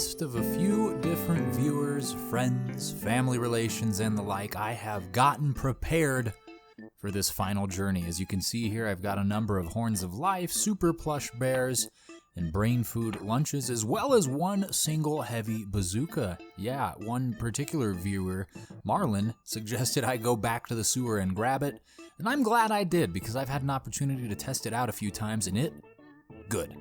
request of a few different viewers, friends, family relations, and the like, I have gotten prepared for this final journey. As you can see here, I've got a number of Horns of Life, Super Plush Bears, and Brain Food lunches, as well as one single heavy bazooka. Yeah, one particular viewer, Marlon, suggested I go back to the sewer and grab it, and I'm glad I did, because I've had an opportunity to test it out a few times, and good.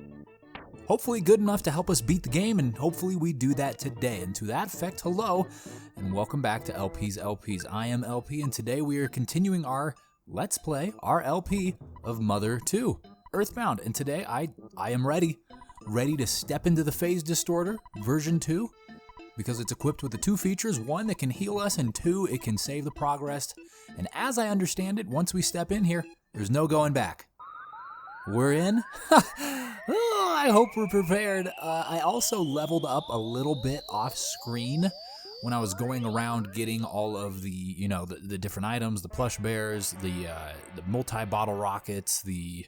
Hopefully good enough to help us beat the game, and hopefully we do that today. And to that effect, hello, and welcome back to LP's LPs. I am LP, and today we are continuing our Let's Play, our LP of Mother 2, Earthbound. And today I am ready to step into the Phase Distorter, version 2, because it's equipped with the two features, one that can heal us, and two, it can save the progress. And as I understand it, once we step in here, there's no going back. We're in. Oh, I hope we're prepared. I also leveled up a little bit off screen when I was going around getting all of the, the different items, the plush bears, the multi-bottle rockets, the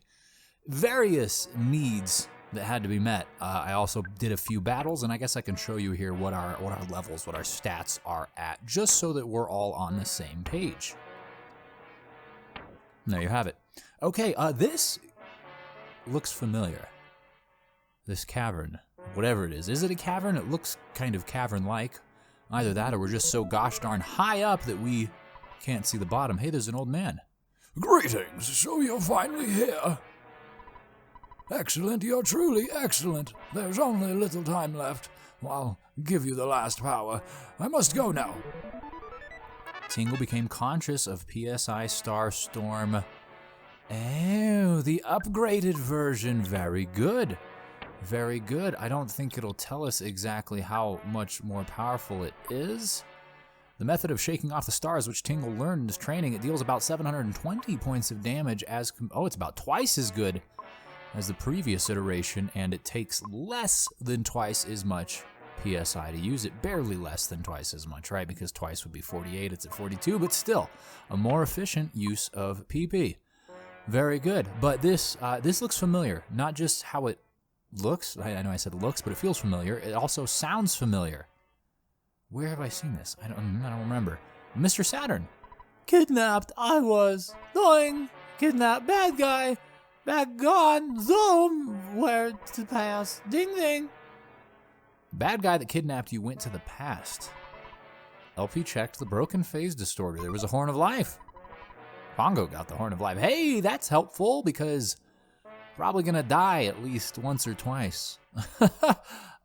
various needs that had to be met. I also did a few battles, and I guess I can show you here what our levels, what our stats are at, just so that we're all on the same page. There you have it. Okay, this looks familiar. This cavern, whatever it is. Is it a cavern? It looks kind of cavern-like. Either that or we're just so gosh darn high up that we can't see the bottom. Hey, there's an old man. Greetings, so you're finally here. Excellent, you're truly excellent. There's only a little time left. I'll give you the last power. I must go now. Tingle became conscious of PSI Star Storm. Oh, the upgraded version. Very good. Very good. I don't think it'll tell us exactly how much more powerful it is. The method of shaking off the stars, which Tingle learned in his training, it deals about 720 points of damage it's about twice as good as the previous iteration, and it takes less than twice as much PSI to use it. Barely less than twice as much, right? Because twice would be 48, it's at 42, but still a more efficient use of PP. Very good. But this looks familiar. Not just how it looks. I know I said looks, but it feels familiar. It also sounds familiar. Where have I seen this? I don't remember. Mr. Saturn. Kidnapped. I was. Doing. Kidnapped. Bad guy. Back gone. Zoom. Where to the past. Ding ding. Bad guy that kidnapped you went to the past. LP checked the broken phase distorter. There was a Horn of Life. Pongo got the Horn of Life. Hey, that's helpful because probably gonna die at least once or twice.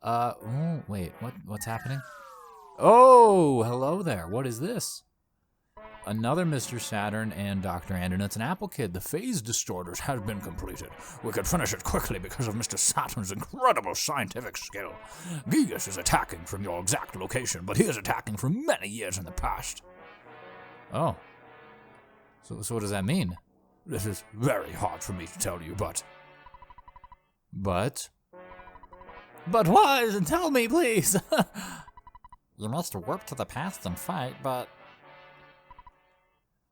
Oh, wait, what's happening? Oh, hello there. What is this? Another Mr. Saturn and Dr. Andernut's an Apple Kid. The phase distorters have been completed. We could finish it quickly because of Mr. Saturn's incredible scientific skill. Giygas is attacking from your exact location, but he is attacking from many years in the past. Oh. So what does that mean? This is very hard for me to tell you, but... But what? Tell me, please. You must warp to the past and fight, but...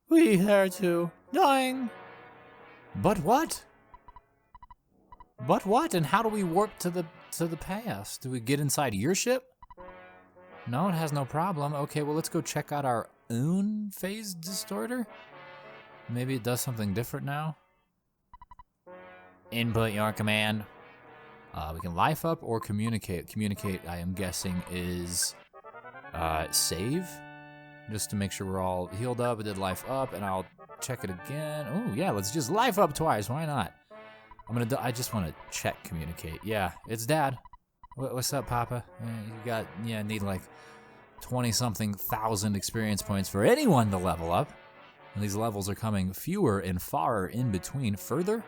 We here too. Dying. But what? But what? And how do we warp to the past? Do we get inside your ship? No, it has no problem. Okay, well, let's go check out our own phase distorter. Maybe it does something different now. Input your command. We can life up or communicate. Communicate, I am guessing, is save. Just to make sure we're all healed up. It did life up, and I'll check it again. Oh, yeah, let's just life up twice. Why not? I just want to check communicate. Yeah, it's Dad. What's up, Papa? Need like 20-something thousand experience points for anyone to level up. And these levels are coming fewer and far in between. Farther?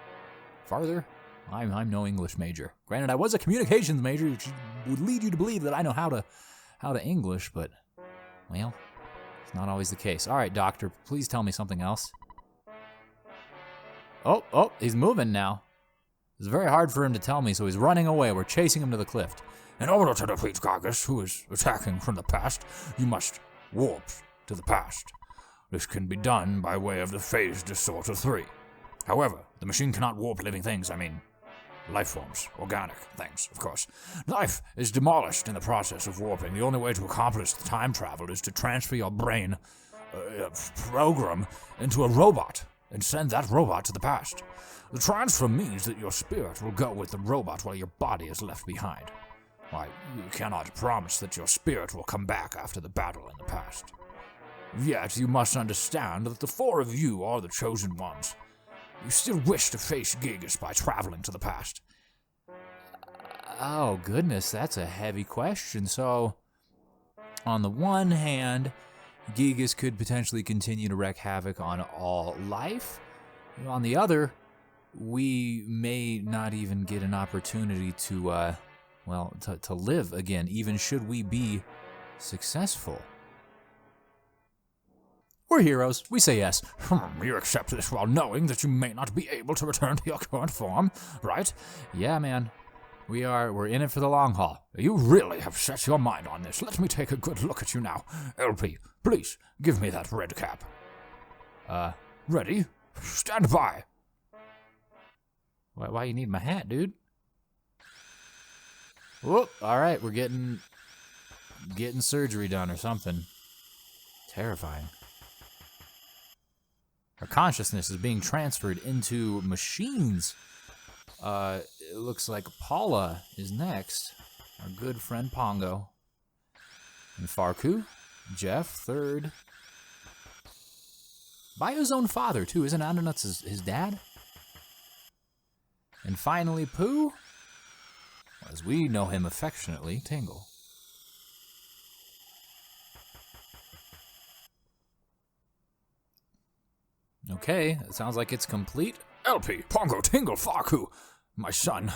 I'm no English major. Granted, I was a communications major, which would lead you to believe that I know how to English, but, well, it's not always the case. All right, Doctor, please tell me something else. Oh, he's moving now. It's very hard for him to tell me, so he's running away. We're chasing him to the cliff. In order to defeat Giygas, who is attacking from the past, you must warp to the past. This can be done by way of the Phase Distorter 3. However, the machine cannot warp living things. I mean, life forms, organic things, of course. Life is demolished in the process of warping. The only way to accomplish the time travel is to transfer your brain program into a robot and send that robot to the past. The transfer means that your spirit will go with the robot while your body is left behind. Why, you cannot promise that your spirit will come back after the battle in the past. Yet you must understand that the four of you are the chosen ones. You still wish to face Giygas by traveling to the past. Oh, goodness, that's a heavy question. So, on the one hand, Giygas could potentially continue to wreak havoc on all life. On the other, we may not even get an opportunity to live again, even should we be successful. We're heroes. We say yes. You accept this while knowing that you may not be able to return to your current form, right? Yeah, man. We're in it for the long haul. You really have set your mind on this. Let me take a good look at you now. LP, please, give me that red cap. Ready? Stand by. Why you need my hat, dude? Whoop, alright, we're getting surgery done or something. Terrifying. Our consciousness is being transferred into machines. It looks like Paula is next. Our good friend Pongo. And Farku, Jeff, third. By his own father, too. Isn't Andonut's his dad? And finally, Pooh, as we know him affectionately, Tingle. Okay, it sounds like it's complete. LP, Pongo, Tingle, Farku. My son,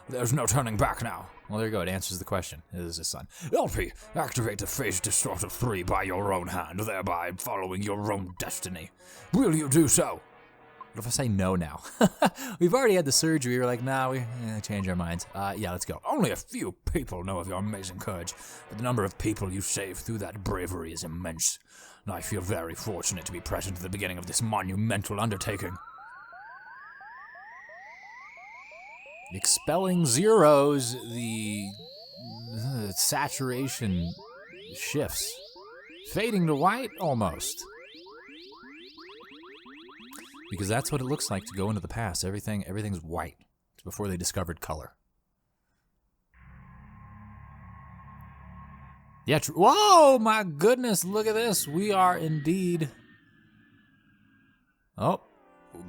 there's no turning back now. Well, there you go. It answers the question. It is his son. LP, activate the phase distorter 3 by your own hand, thereby following your own destiny. Will you do so? What if I say no now? We've already had the surgery. We're like, nah, we change our minds. Yeah, let's go. Only a few people know of your amazing courage, but the number of people you saved through that bravery is immense. And I feel very fortunate to be present at the beginning of this monumental undertaking. Expelling zeros, the saturation shifts. Fading to white, almost. Because that's what it looks like to go into the past. Everything's white. It's before they discovered color. Yeah, whoa, my goodness, look at this. We are indeed... Oh,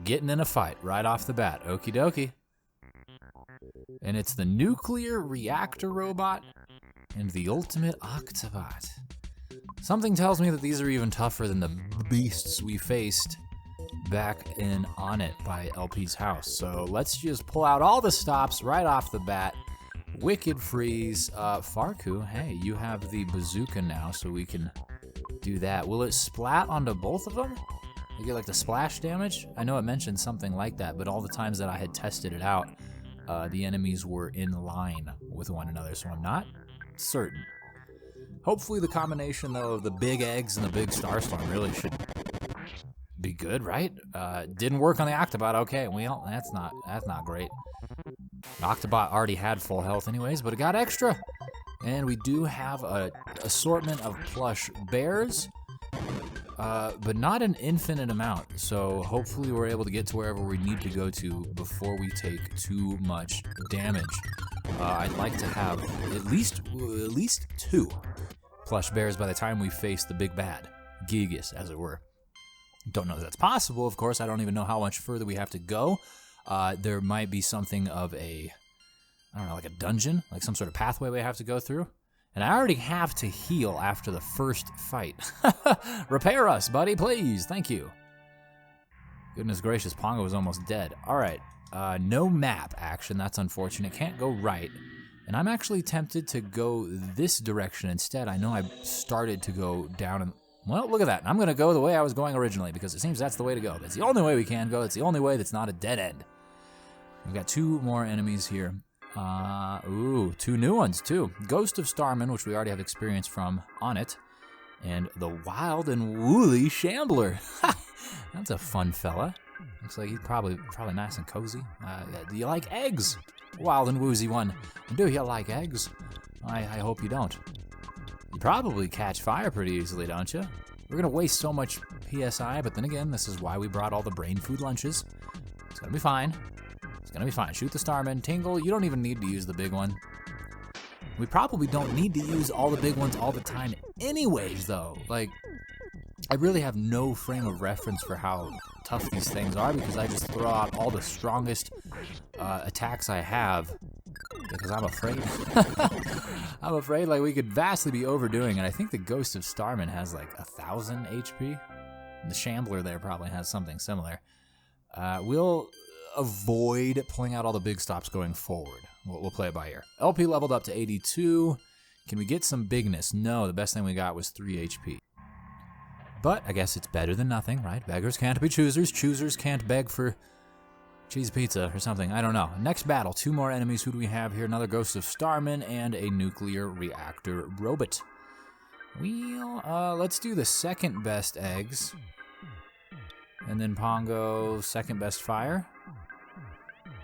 getting in a fight right off the bat. Okie dokie. And it's the nuclear reactor robot and the ultimate Octobot. Something tells me that these are even tougher than the beasts we faced back in On It by LP's house. So let's just pull out all the stops right off the bat. Wicked freeze. Farku, hey, you have the bazooka now, so we can do that. Will it splat onto both of them? You get like the splash damage? I know it mentioned something like that, but all the times that I had tested it out, the enemies were in line with one another, so I'm not certain. Hopefully the combination, though, of the big eggs and the big starstorm really should be good, right? Didn't work on the Octobot. Okay, well, that's not great. Octobot already had full health anyways, but it got extra. And we do have an assortment of plush bears, but not an infinite amount. So hopefully we're able to get to wherever we need to go to before we take too much damage. I'd like to have at least 2 plush bears by the time we face the big bad, Giygas, as it were. Don't know if that's possible, of course. I don't even know how much further we have to go. There might be something of a, I don't know, like a dungeon, like some sort of pathway we have to go through. And I already have to heal after the first fight. Repair us, buddy, please. Thank you. Goodness gracious, Pongo was almost dead. All right, no map action. That's unfortunate. Can't go right. And I'm actually tempted to go this direction instead. I know I started to go down and... Well, look at that. I'm going to go the way I was going originally because it seems that's the way to go. That's the only way we can go. It's the only way that's not a dead end. We've got 2 more enemies here. 2 new ones, too. Ghost of Starman, which we already have experience from On It. And the Wild and Woolly Shambler. That's a fun fella. Looks like he's probably nice and cozy. Do you like eggs? wild and woozy one. Do you like eggs? I hope you don't. You probably catch fire pretty easily, don't you? We're gonna waste so much PSI, but then again, this is why we brought all the brain food lunches. It's gonna be fine. It's gonna be fine. Shoot the Starman. Tingle, you don't even need to use the big one. We probably don't need to use all the big ones all the time anyways, though. Like, I really have no frame of reference for how tough these things are because I just throw out all the strongest attacks I have because I'm afraid. I'm afraid like we could vastly be overdoing it. I think the Ghost of Starman has like 1,000 HP. The Shambler there probably has something similar. We'll avoid pulling out all the big stops going forward. We'll play it by ear. LP leveled up to 82. Can we get some bigness? No, the best thing we got was 3 HP. But I guess it's better than nothing, right? Beggars can't be choosers. Choosers can't beg for cheese pizza or something. I don't know. Next battle, 2 more enemies. Who do we have here? Another Ghost of Starman and a nuclear reactor robot. Let's do the second best eggs. And then Pongo, second best fire.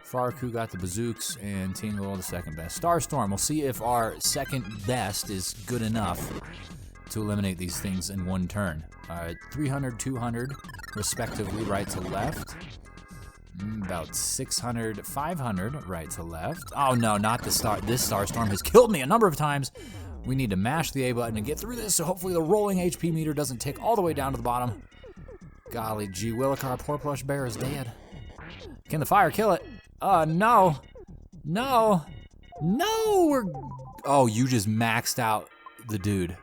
Farku got the bazooks, and Tingle the second best. Starstorm, we'll see if our second best is good enough to eliminate these things in one turn. 300, 200, respectively, right to left. About 600, 500, right to left. Oh no, not the star. This Starstorm has killed me a number of times. We need to mash the A button and get through this, so hopefully the rolling HP meter doesn't tick all the way down to the bottom. Golly gee willikers, our poor plush bear is dead. Can the fire kill it? No. No. No, oh, you just maxed out the dude.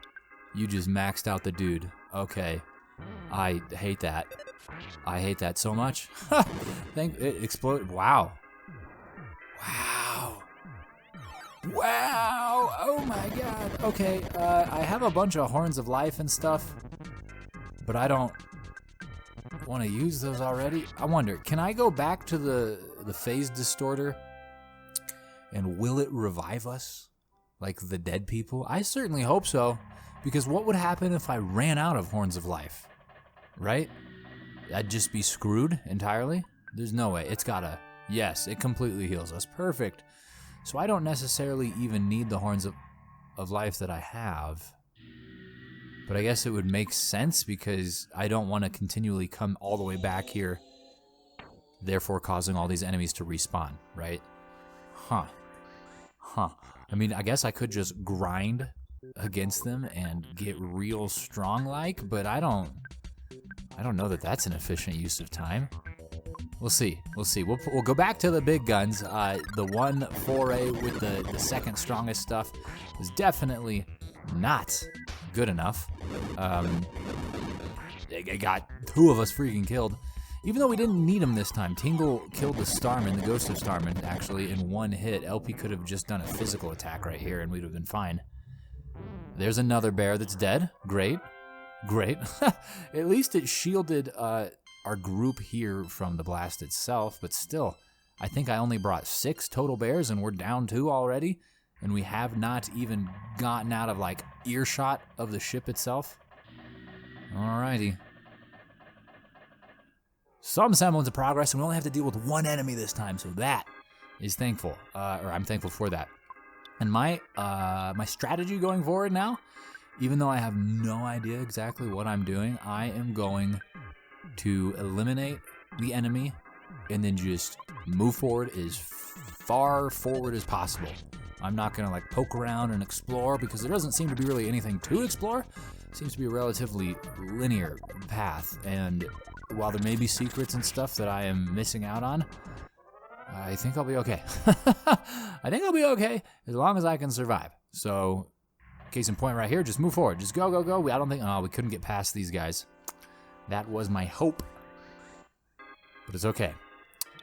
You just maxed out the dude. Okay. I hate that. I hate that so much. Think it exploded. Wow. Wow. Wow. Oh my god. Okay, I have a bunch of horns of life and stuff, but I don't want to use those already. I wonder, can I go back to the phase distorter and will it revive us like the dead people? I certainly hope so, because what would happen if I ran out of horns of life, right? I'd just be screwed entirely. There's no way. It's gotta, yes, it completely heals us. Perfect. So I don't necessarily even need the horns of life that I have. But I guess it would make sense because I don't want to continually come all the way back here, therefore causing all these enemies to respawn, right? Huh. I mean, I guess I could just grind against them and get real strong-like, but I don't know that that's an efficient use of time. We'll see. We'll go back to the big guns. The one foray with the second strongest stuff was definitely not good enough. It got 2 of us freaking killed. Even though we didn't need him this time. Tingle killed the Starman, the Ghost of Starman, actually, in 1 hit. LP could have just done a physical attack right here and we'd have been fine. There's another bear that's dead. Great. At least it shielded our group here from the blast itself, but still, I think I only brought 6 total bears and we're down 2 already, and we have not even gotten out of like earshot of the ship itself. Alrighty. Some semblance of progress, and we only have to deal with 1 enemy this time, so that is thankful, or I'm thankful for that. And my strategy going forward now, even though I have no idea exactly what I'm doing, I am going to eliminate the enemy and then just move forward as far forward as possible. I'm not gonna like poke around and explore because there doesn't seem to be really anything to explore. It seems to be a relatively linear path, and while there may be secrets and stuff that I am missing out on, I think I'll be okay. I think I'll be okay as long as I can survive. So, case in point right here, just move forward. Just go. I don't think, we couldn't get past these guys. That was my hope. But it's okay.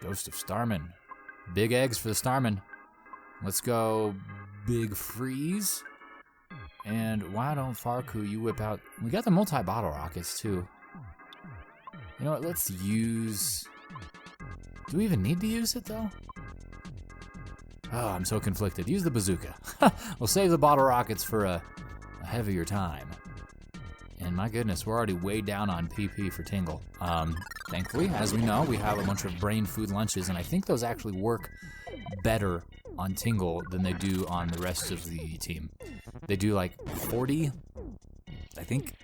Ghost of Starman. Big eggs for the Starman. Let's go big freeze. And why don't Farku, you whip out... We got the multi-bottle rockets, too. You know what, let's use... Do we even need to use it, though? Oh, I'm so conflicted. Use the bazooka. We'll save the bottle rockets for a heavier time. And my goodness, we're already way down on PP for Tingle. Thankfully, as we know, we have a bunch of brain food lunches, and I think those actually work better on Tingle than they do on the rest of the team. They do like 40, I think,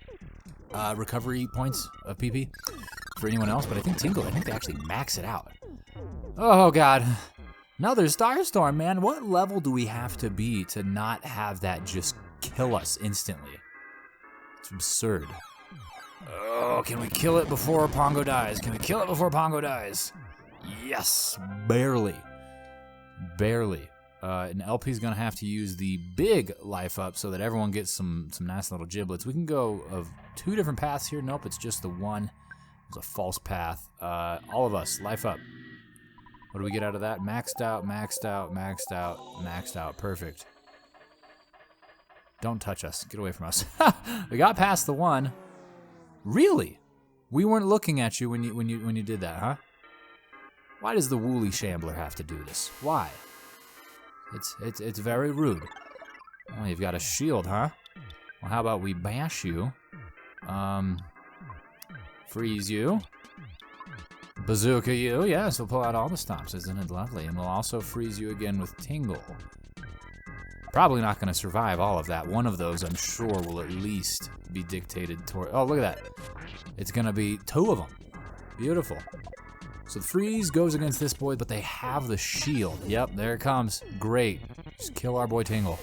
recovery points of PP for anyone else, but I think Tingle, I think they actually max it out. Oh God, another Starstorm, man. What level do we have to be to not have that just kill us instantly? It's absurd. Oh, can we kill it before Pongo dies? Can we kill it before Pongo dies? Yes, barely. Barely. And LP's gonna have to use the big life up so that everyone gets some nice little giblets. We can go of 2 different paths here. Nope, it's just the one. It's a false path. All of us, life up. What do we get out of that? Maxed out, maxed out, maxed out, maxed out. Perfect. Don't touch us. Get away from us. We got past the one. Really? We weren't looking at you when you did that, huh? Why does the Woolly Shambler have to do this? Why? It's very rude. Oh, you've got a shield, huh? Well, how about we bash you? Freeze you. Bazooka you. Yes, we'll pull out all the stops. Isn't it lovely? And we'll also freeze you again with Tingle. Probably not going to survive all of that. One of those, I'm sure, will at least be dictated toward... Oh, look at that. It's going to be 2 of them. Beautiful. So the freeze goes against this boy, but they have the shield. Yep, there it comes. Great. Just kill our boy Tingle.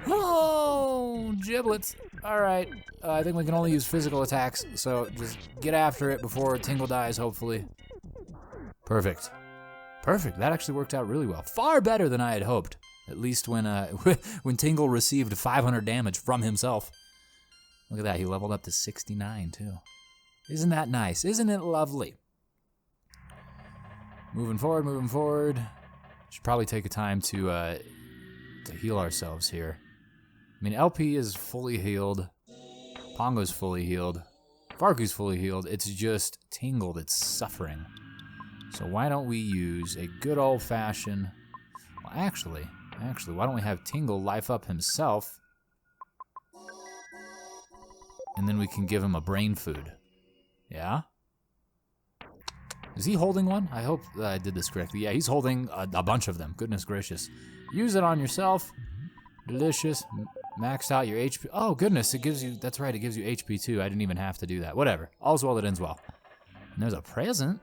Oh, giblets. All right. I think we can only use physical attacks, so just get after it before Tingle dies, hopefully. Perfect. Perfect. That actually worked out really well. Far better than I had hoped. At least when when Tingle received 500 damage from himself. Look at that. He leveled up to 69, too. Isn't that nice? Isn't it lovely? Moving forward, moving forward. Should probably take a time to heal ourselves here. I mean, LP is fully healed. Pongo's fully healed. Farku's fully healed. It's just Tingle that's suffering. So why don't we use a good old-fashioned... Well, actually, why don't we have Tingle life up himself? And then we can give him a brain food. Yeah? Is he holding one? I hope that I did this correctly. Yeah, he's holding a bunch of them. Goodness gracious. Use it on yourself. Delicious. Maxed out your HP. Oh, goodness. It gives you... That's right. It gives you HP, too. I didn't even have to do that. Whatever. All's well that ends well. And there's a present.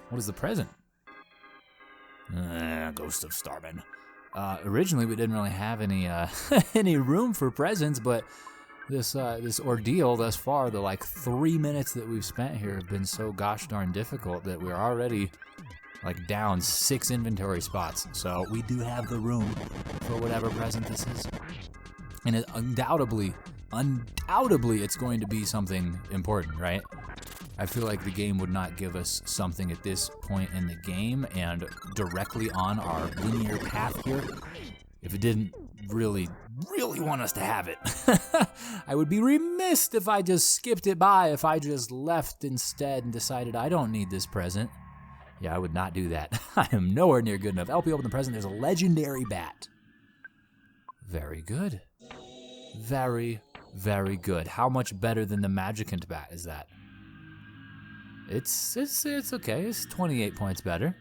What is the present? Ghost of Starman. Originally, we didn't really have any any room for presents, but this ordeal thus far, the like 3 minutes that we've spent here have been so gosh darn difficult that we're already like down 6 inventory spots. So we do have the room for whatever present this is. And it undoubtedly it's going to be something important, right? I feel like the game would not give us something at this point in the game and directly on our linear path here if it didn't really want us to have it. I would be remiss if I just skipped it by, if I just left instead and decided I don't need this present. Yeah, I would not do that. I am nowhere near good enough. LP open the present. There's a legendary bat. Very good. Very, very good. How much better than the Magicant bat is that? It's okay. It's 28 points better.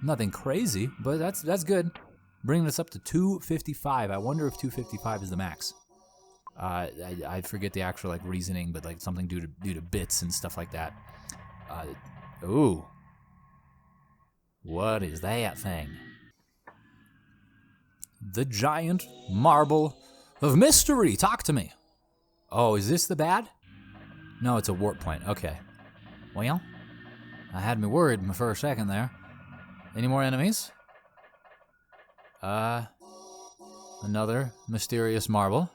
Nothing crazy, but that's good. Bringing us up to 255. I wonder if 255 is the max. I forget the actual like reasoning, but like something due to bits and stuff like that. Ooh. What is that thing? The giant marble of mystery. Talk to me. Oh, is this the bad? No, it's a warp point. Okay. Well, I had me worried for a second there. Any more enemies? Another mysterious marble.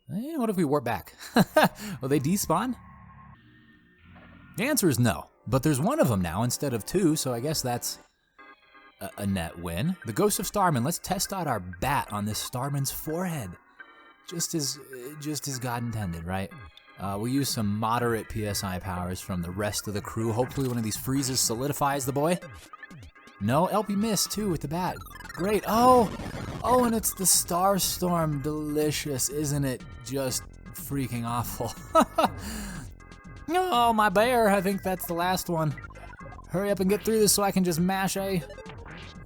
What if we warp back? Will they despawn? The answer is no, but there's one of them now instead of 2, so I guess that's a net win. The Ghost of Starman. Let's test out our bat on this Starman's forehead. Just as God intended, right? We'll use some moderate PSI powers from the rest of the crew. Hopefully one of these freezes solidifies the boy. No, LP missed too with the bat. Great. Oh, and it's the Starstorm. Delicious, isn't it? Just freaking awful. Oh, my bear. I think that's the last one. Hurry up and get through this so I can just mash A.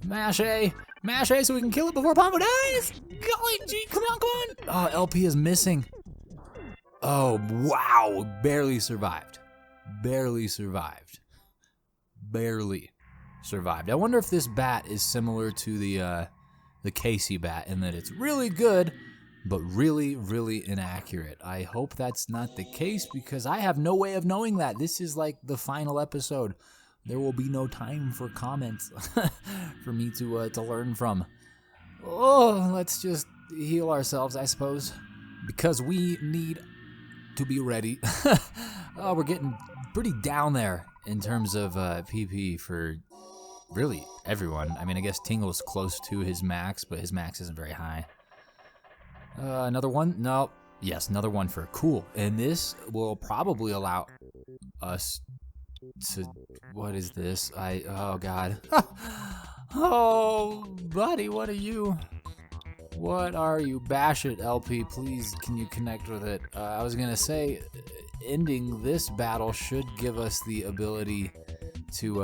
Mash A. Mash A so we can kill it before Pongo dies. Golly gee, come on, come on. Oh, LP is missing. Oh, wow. Barely survived. Barely survived. Barely survived. I wonder if this bat is similar to the Casey bat in that it's really good, but really, really inaccurate. I hope that's not the case because I have no way of knowing that. This is like the final episode. There will be no time for comments for me to learn from. Oh, let's just heal ourselves, I suppose, because we need to be ready. Oh, we're getting pretty down there in terms of PP for really everyone. I mean, I guess Tingle's close to his max, but his max isn't very high. Another one? No. Yes, another one for cool. And this will probably allow us to... What is this? Oh, God. Oh, buddy, what are you? What are you? Bash it, LP. Please, can you connect with it? I was going to say, ending this battle should give us the ability to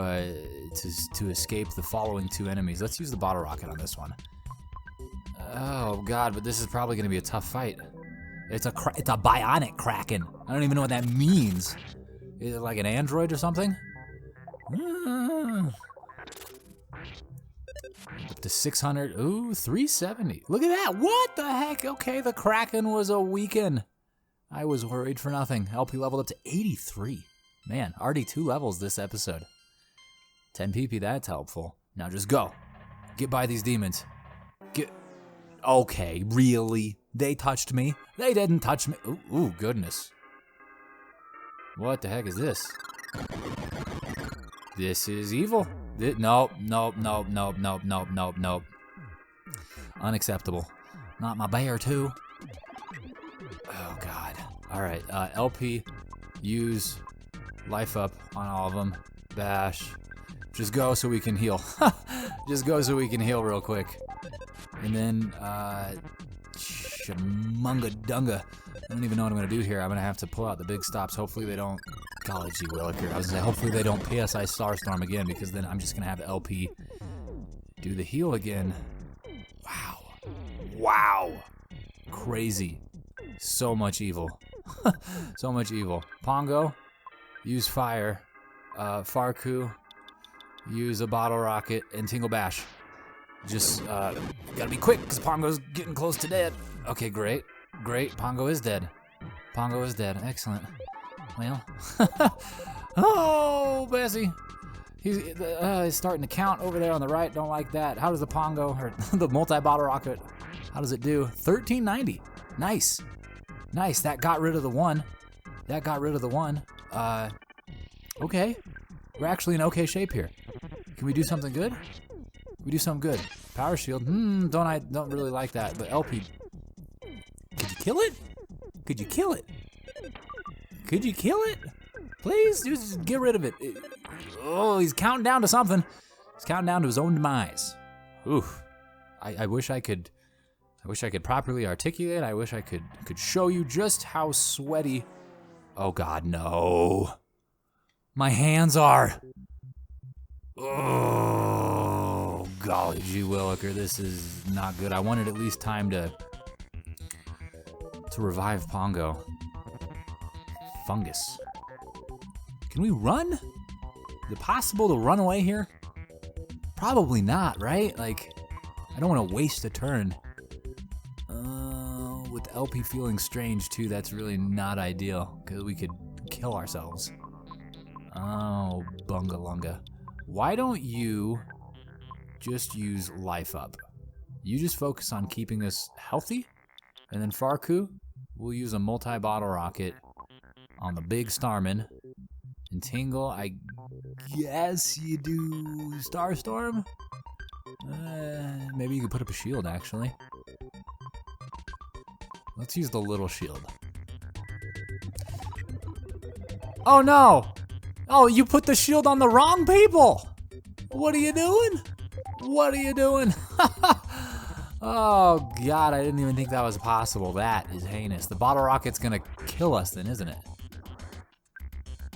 escape the following two enemies. Let's use the bottle rocket on this one. Oh, God, but this is probably going to be a tough fight. It's a bionic Kraken. I don't even know what that means. Is it like an android or something? Up to 600. Ooh, 370. Look at that. What the heck? Okay, the Kraken was a weaken. I was worried for nothing. LP leveled up to 83. Man, already 2 levels this episode. 10 PP, that's helpful. Now just go. Get by these demons. Okay, really? They touched me? They didn't touch me. Ooh, goodness. What the heck is this? This is evil. Nope. Unacceptable. Not my bear, too. Oh, God. All right, LP, use life up on all of them. Bash. Just go so we can heal. Just go so we can heal real quick. And then, shamunga dunga. I don't even know what I'm going to do here. I'm going to have to pull out the big stops. Hopefully they don't... Golly gee williker. I was going to say, hopefully they don't PSI Starstorm again, because then I'm just going to have LP do the heal again. Wow. Wow. Crazy. So much evil. So much evil. Pongo, use fire. Farku, use a bottle rocket. And Tingle Bash. Just, gotta be quick, because Pongo's getting close to dead. Okay, great. Great. Pongo is dead. Pongo is dead. Excellent. Well. Oh, Bessie. He's starting to count over there on the right. Don't like that. How does the Pongo, or the multi-bottle rocket, how does it do? 1390. Nice. Nice. That got rid of the one. That got rid of the one. Okay. We're actually in okay shape here. Can we do something good? We do something good. Power shield. Don't really like that. But LP, could you kill it? Could you kill it? Could you kill it? Please, just get rid of it. Oh, he's counting down to something. He's counting down to his own demise. Oof. I wish I could properly articulate. I wish I could show you just how sweaty. Oh God, no. My hands are. Oh, golly gee williker, this is not good. I wanted at least time to revive Pongo. Fungus. Can we run? Is it possible to run away here? Probably not, right? Like, I don't want to waste a turn. With LP feeling strange too, that's really not ideal, because we could kill ourselves. Oh, bunga lunga. Why don't you just use life up? You just focus on keeping us healthy, and then Farku will use a multi-bottle rocket on the big Starman. And Tingle, I guess you do Starstorm? Maybe you could put up a shield, actually. Let's use the little shield. Oh no! Oh, you put the shield on the wrong people! What are you doing? What are you doing? Oh, God, I didn't even think that was possible. That is heinous. The bottle rocket's gonna kill us then, isn't it?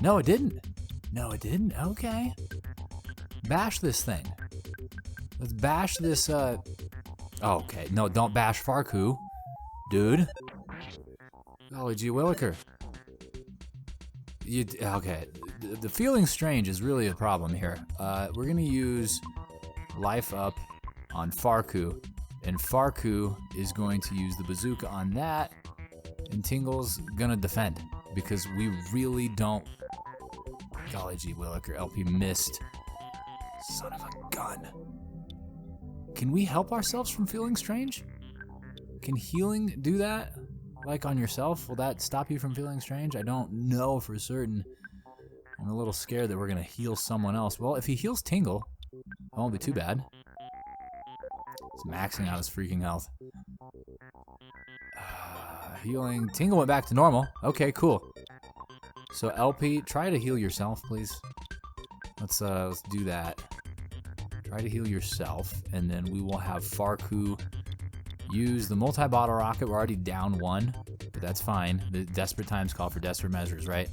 No, it didn't. No, it didn't. Okay. Bash this thing. Let's bash this, okay. No, don't bash Farku. Dude. Golly gee williker. Okay. The feeling strange is really a problem here. We're gonna use life up on Farku. And Farku is going to use the bazooka on that, and Tingle's gonna defend because we really don't. Golly gee williker, LP missed. Son of a gun. Can we help ourselves from feeling strange? Can healing do that? Like on yourself? Will that stop you from feeling strange? I don't know for certain. I'm a little scared that we're gonna heal someone else. Well, if he heals Tingle, it won't be too bad. He's maxing out his freaking health. Healing. Tingle went back to normal. Okay, cool. So LP, try to heal yourself, please. Let's do that. Try to heal yourself, and then we will have Farku use the multi-bottle rocket. We're already down one, but that's fine. The desperate times call for desperate measures, right?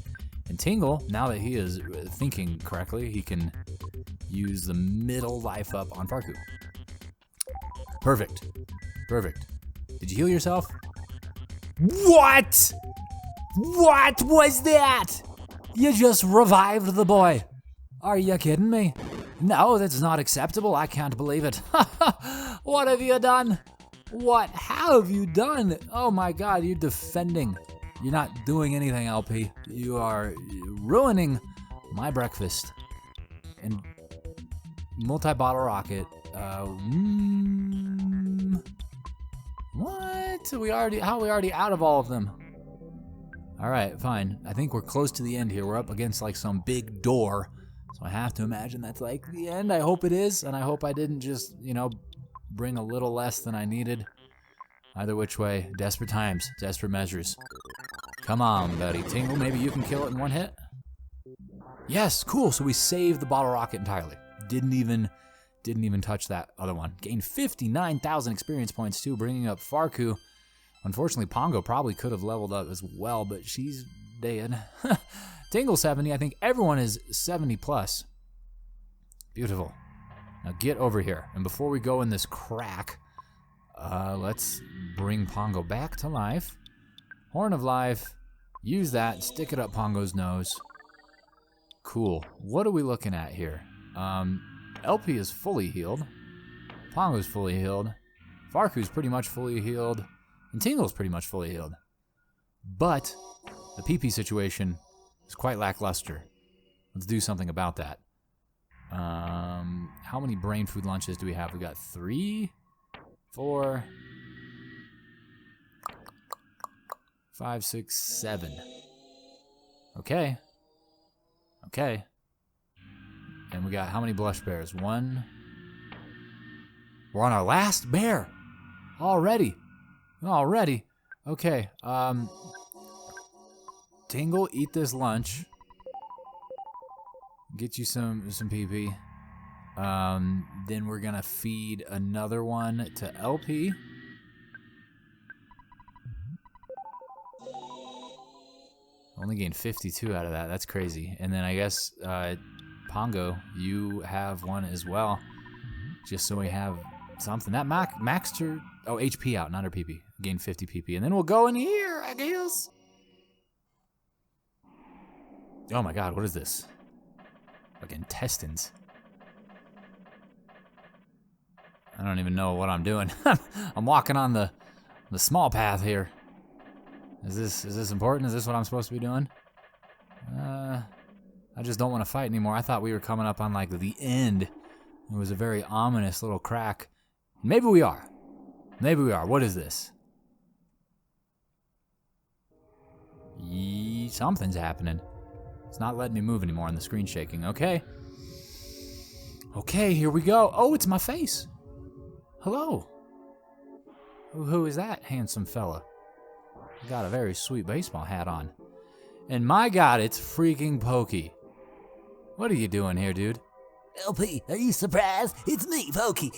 And Tingle, now that he is thinking correctly, he can use the middle life up on Farku. Perfect. Perfect. Did you heal yourself? What? What was that? You just revived the boy. Are you kidding me? No, that's not acceptable. I can't believe it. What have you done? What have you done? Oh my God, you're defending. You're not doing anything, LP. You are ruining my breakfast. And multi-bottle rocket. What? How are we already out of all of them? All right, fine. I think we're close to the end here. We're up against like some big door. So I have to imagine that's like the end. I hope it is. And I hope I didn't just, bring a little less than I needed. Either which way, desperate times, desperate measures. Come on, buddy. Tingle, maybe you can kill it in one hit? Yes, cool. So we saved the bottle rocket entirely. Didn't even touch that other one. Gained 59,000 experience points too, bringing up Farku. Unfortunately, Pongo probably could have leveled up as well, but she's dead. Tingle 70, I think everyone is 70 plus. Beautiful. Now get over here. And before we go in this crack, let's bring Pongo back to life. Horn of Life. Use that. Stick it up Pongo's nose. Cool. What are we looking at here? LP is fully healed. Pongo's fully healed. Farku's pretty much fully healed. And Tingle's pretty much fully healed. But the PP situation is quite lackluster. Let's do something about that. How many brain food lunches do we have? We got 3, 4, 5, 6, 7. Okay. Okay. And we got how many blush bears? 1. We're on our last bear. Already. Okay. Tingle, eat this lunch. Get you some PP. Then we're gonna feed another one to LP. Only gained 52 out of that. That's crazy. And then I guess Pongo, you have one as well. Just so we have something. That maxed her. Oh, HP out, not her PP. Gained 50 PP. And then we'll go in here, I guess. Oh my God, what is this? Like intestines. I don't even know what I'm doing. I'm walking on the small path here. Is this important? Is this what I'm supposed to be doing? I just don't want to fight anymore. I thought we were coming up on like the end. It was a very ominous little crack. Maybe we are. Maybe we are. What is this? Something's happening. It's not letting me move anymore and the screen's shaking. Okay. Okay, here we go. Oh, it's my face. Hello. Who is that handsome fella? Got a very sweet baseball hat on. And my God, it's freaking Pokey. What are you doing here, dude? LP, are you surprised? It's me, Pokey.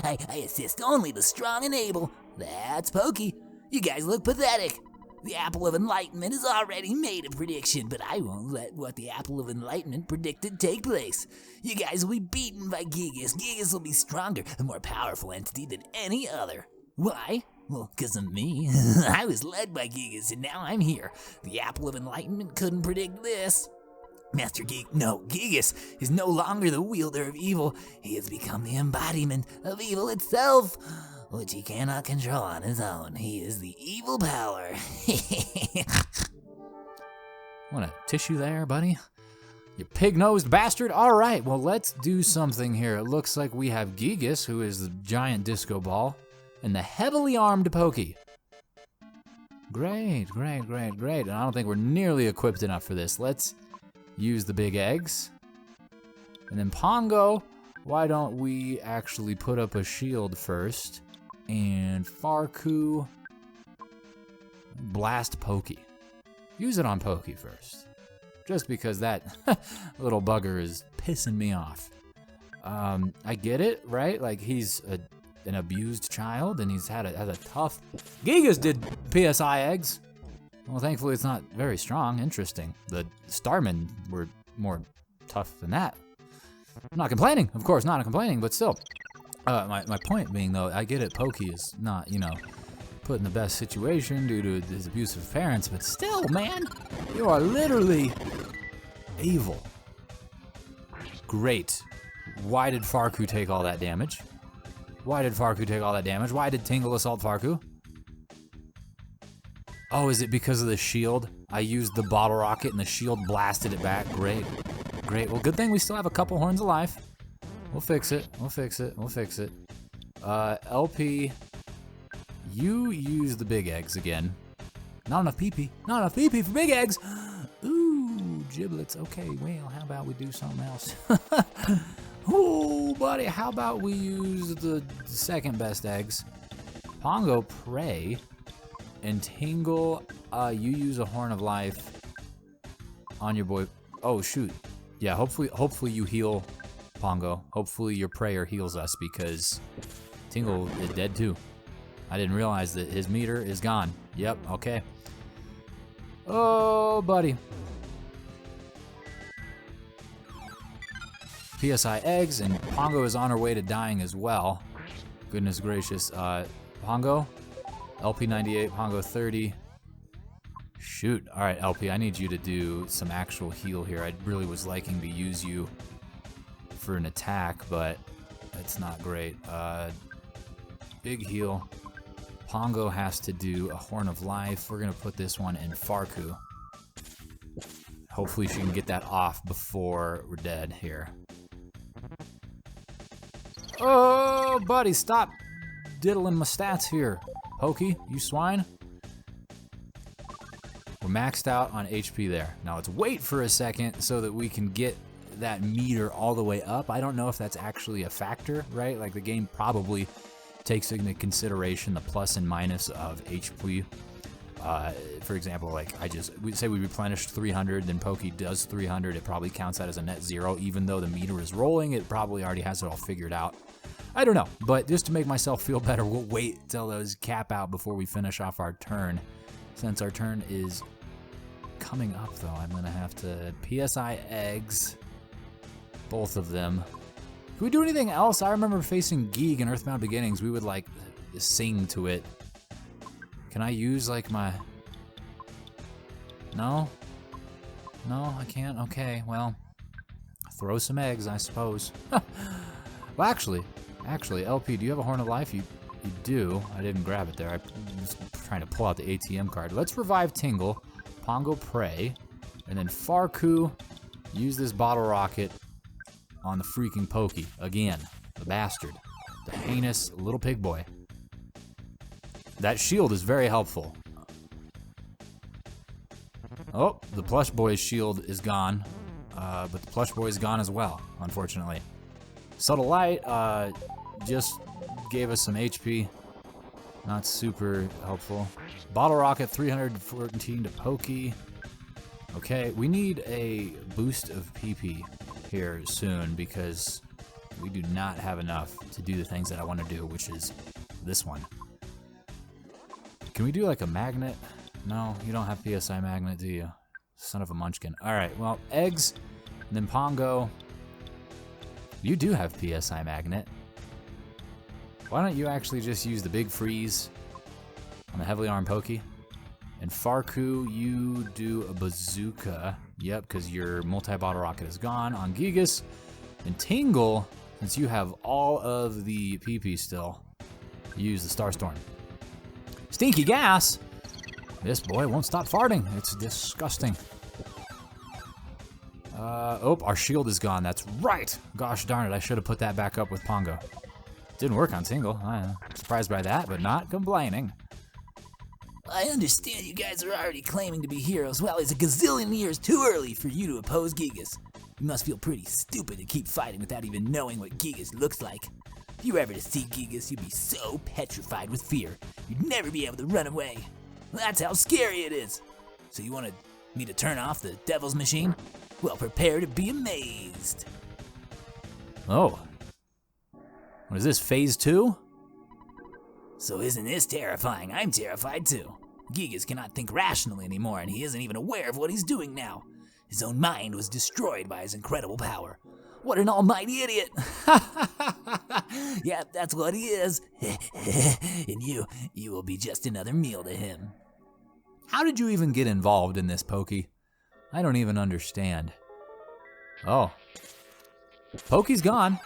I assist only the strong and able. That's Pokey. You guys look pathetic. The Apple of Enlightenment has already made a prediction, but I won't let what the Apple of Enlightenment predicted take place. You guys will be beaten by Giygas. Giygas will be stronger, a more powerful entity than any other. Why? Well, 'cause of me. I was led by Giygas, and now I'm here. The Apple of Enlightenment couldn't predict this. Giygas is no longer the wielder of evil. He has become the embodiment of evil itself, which he cannot control on his own. He is the evil power. Want a tissue there, buddy? You pig-nosed bastard? All right, well, let's do something here. It looks like we have Giygas, who is the giant disco ball, and the heavily armed Pokey. Great. And I don't think we're nearly equipped enough for this. Let's use the big eggs. And then Pongo, why don't we actually put up a shield first? And Farku, blast Pokey. Use it on Pokey first. Just because that little bugger is pissing me off. I get it, right? Like, he's an abused child and he's had a tough... Giygas did PSI eggs. Well, thankfully it's not very strong. Interesting. The Starmen were more tough than that. I'm not complaining, of course, not complaining, but still. My point being, though, I get it, Pokey is not, put in the best situation due to his abusive parents, but still, man, you are literally evil. Great. Why did Farku take all that damage? Why did Tingle assault Farku? Oh, is it because of the shield? I used the bottle rocket and the shield blasted it back. Great. Well, good thing we still have a couple horns alive. We'll fix it. LP, you use the big eggs again. Not enough pee-pee for big eggs. Ooh, giblets. Okay, well, how about we do something else? Ooh, buddy, how about we use the second best eggs? Pongo, pray. And Tingle, you use a Horn of Life on your boy. Oh, shoot. Yeah, hopefully you heal Pongo. Hopefully your prayer heals us because Tingle is dead too. I didn't realize that his meter is gone. Yep, okay. Oh, buddy. PSI eggs, and Pongo is on her way to dying as well. Goodness gracious. Pongo? LP 98, Pongo 30. Shoot. All right, LP, I need you to do some actual heal here. I really was liking to use you for an attack, but it's not great. Big heal. Pongo has to do a Horn of Life. We're going to put this one in Farku. Hopefully she can get that off before we're dead here. Oh, buddy, stop diddling my stats here. Pokey, you swine. We're maxed out on HP there. Now let's wait for a second so that we can get that meter all the way up. I don't know if that's actually a factor, right? Like the game probably takes into consideration the plus and minus of HP. For example, like we say we replenished 300, then Pokey does 300. It probably counts that as a net 0, even though the meter is rolling. It probably already has it all figured out. I don't know, but just to make myself feel better, we'll wait till those cap out before we finish off our turn. Since our turn is coming up, though, I'm gonna have to PSI eggs, both of them. Can we do anything else? I remember facing Gīgu in Earthbound Beginnings. We would like sing to it. Can I use like my? No, I can't. Okay, well, throw some eggs, I suppose. Well, actually, LP, do you have a Horn of Life? You do. I didn't grab it there. I was trying to pull out the ATM card. Let's revive Tingle. Pongo, pray. And then Farku, use this bottle rocket on the freaking Pokey. Again, the bastard. The heinous little pig boy. That shield is very helpful. Oh, the plush boy's shield is gone. But the plush boy is gone as well, unfortunately. Subtle Light just gave us some HP. Not super helpful. Bottle Rocket, 314 to Pokey. Okay, we need a boost of PP here soon because we do not have enough to do the things that I want to do, which is this one. Can we do like a magnet? No, you don't have PSI magnet, do you? Son of a munchkin. All right, well, eggs, and then Pongo. You do have PSI magnet. Why don't you actually just use the big freeze on the heavily armed Pokey? And Farku, you do a bazooka. Yep, because your multi-bottle rocket is gone on Giygas. And Tingle, since you have all of the PP still, use the Starstorm. Stinky Gas! This boy won't stop farting. It's disgusting. Oh, our shield is gone. That's right. Gosh darn it, I should have put that back up with Pongo. Didn't work on Tingle. I'm surprised by that, but not complaining. I understand you guys are already claiming to be heroes. Well, it's a gazillion years too early for you to oppose Giygas. You must feel pretty stupid to keep fighting without even knowing what Giygas looks like. If you were ever to see Giygas, you'd be so petrified with fear, you'd never be able to run away. That's how scary it is. So you wanted me to turn off the devil's machine? Well, prepare to be amazed. Oh. What is this, phase 2? So isn't this terrifying? I'm terrified too. Giygas cannot think rationally anymore, and he isn't even aware of what he's doing now. His own mind was destroyed by his incredible power. What an almighty idiot! Yeah, that's what he is. And you will be just another meal to him. How did you even get involved in this, Pokey? I don't even understand. Oh. Pokey's gone.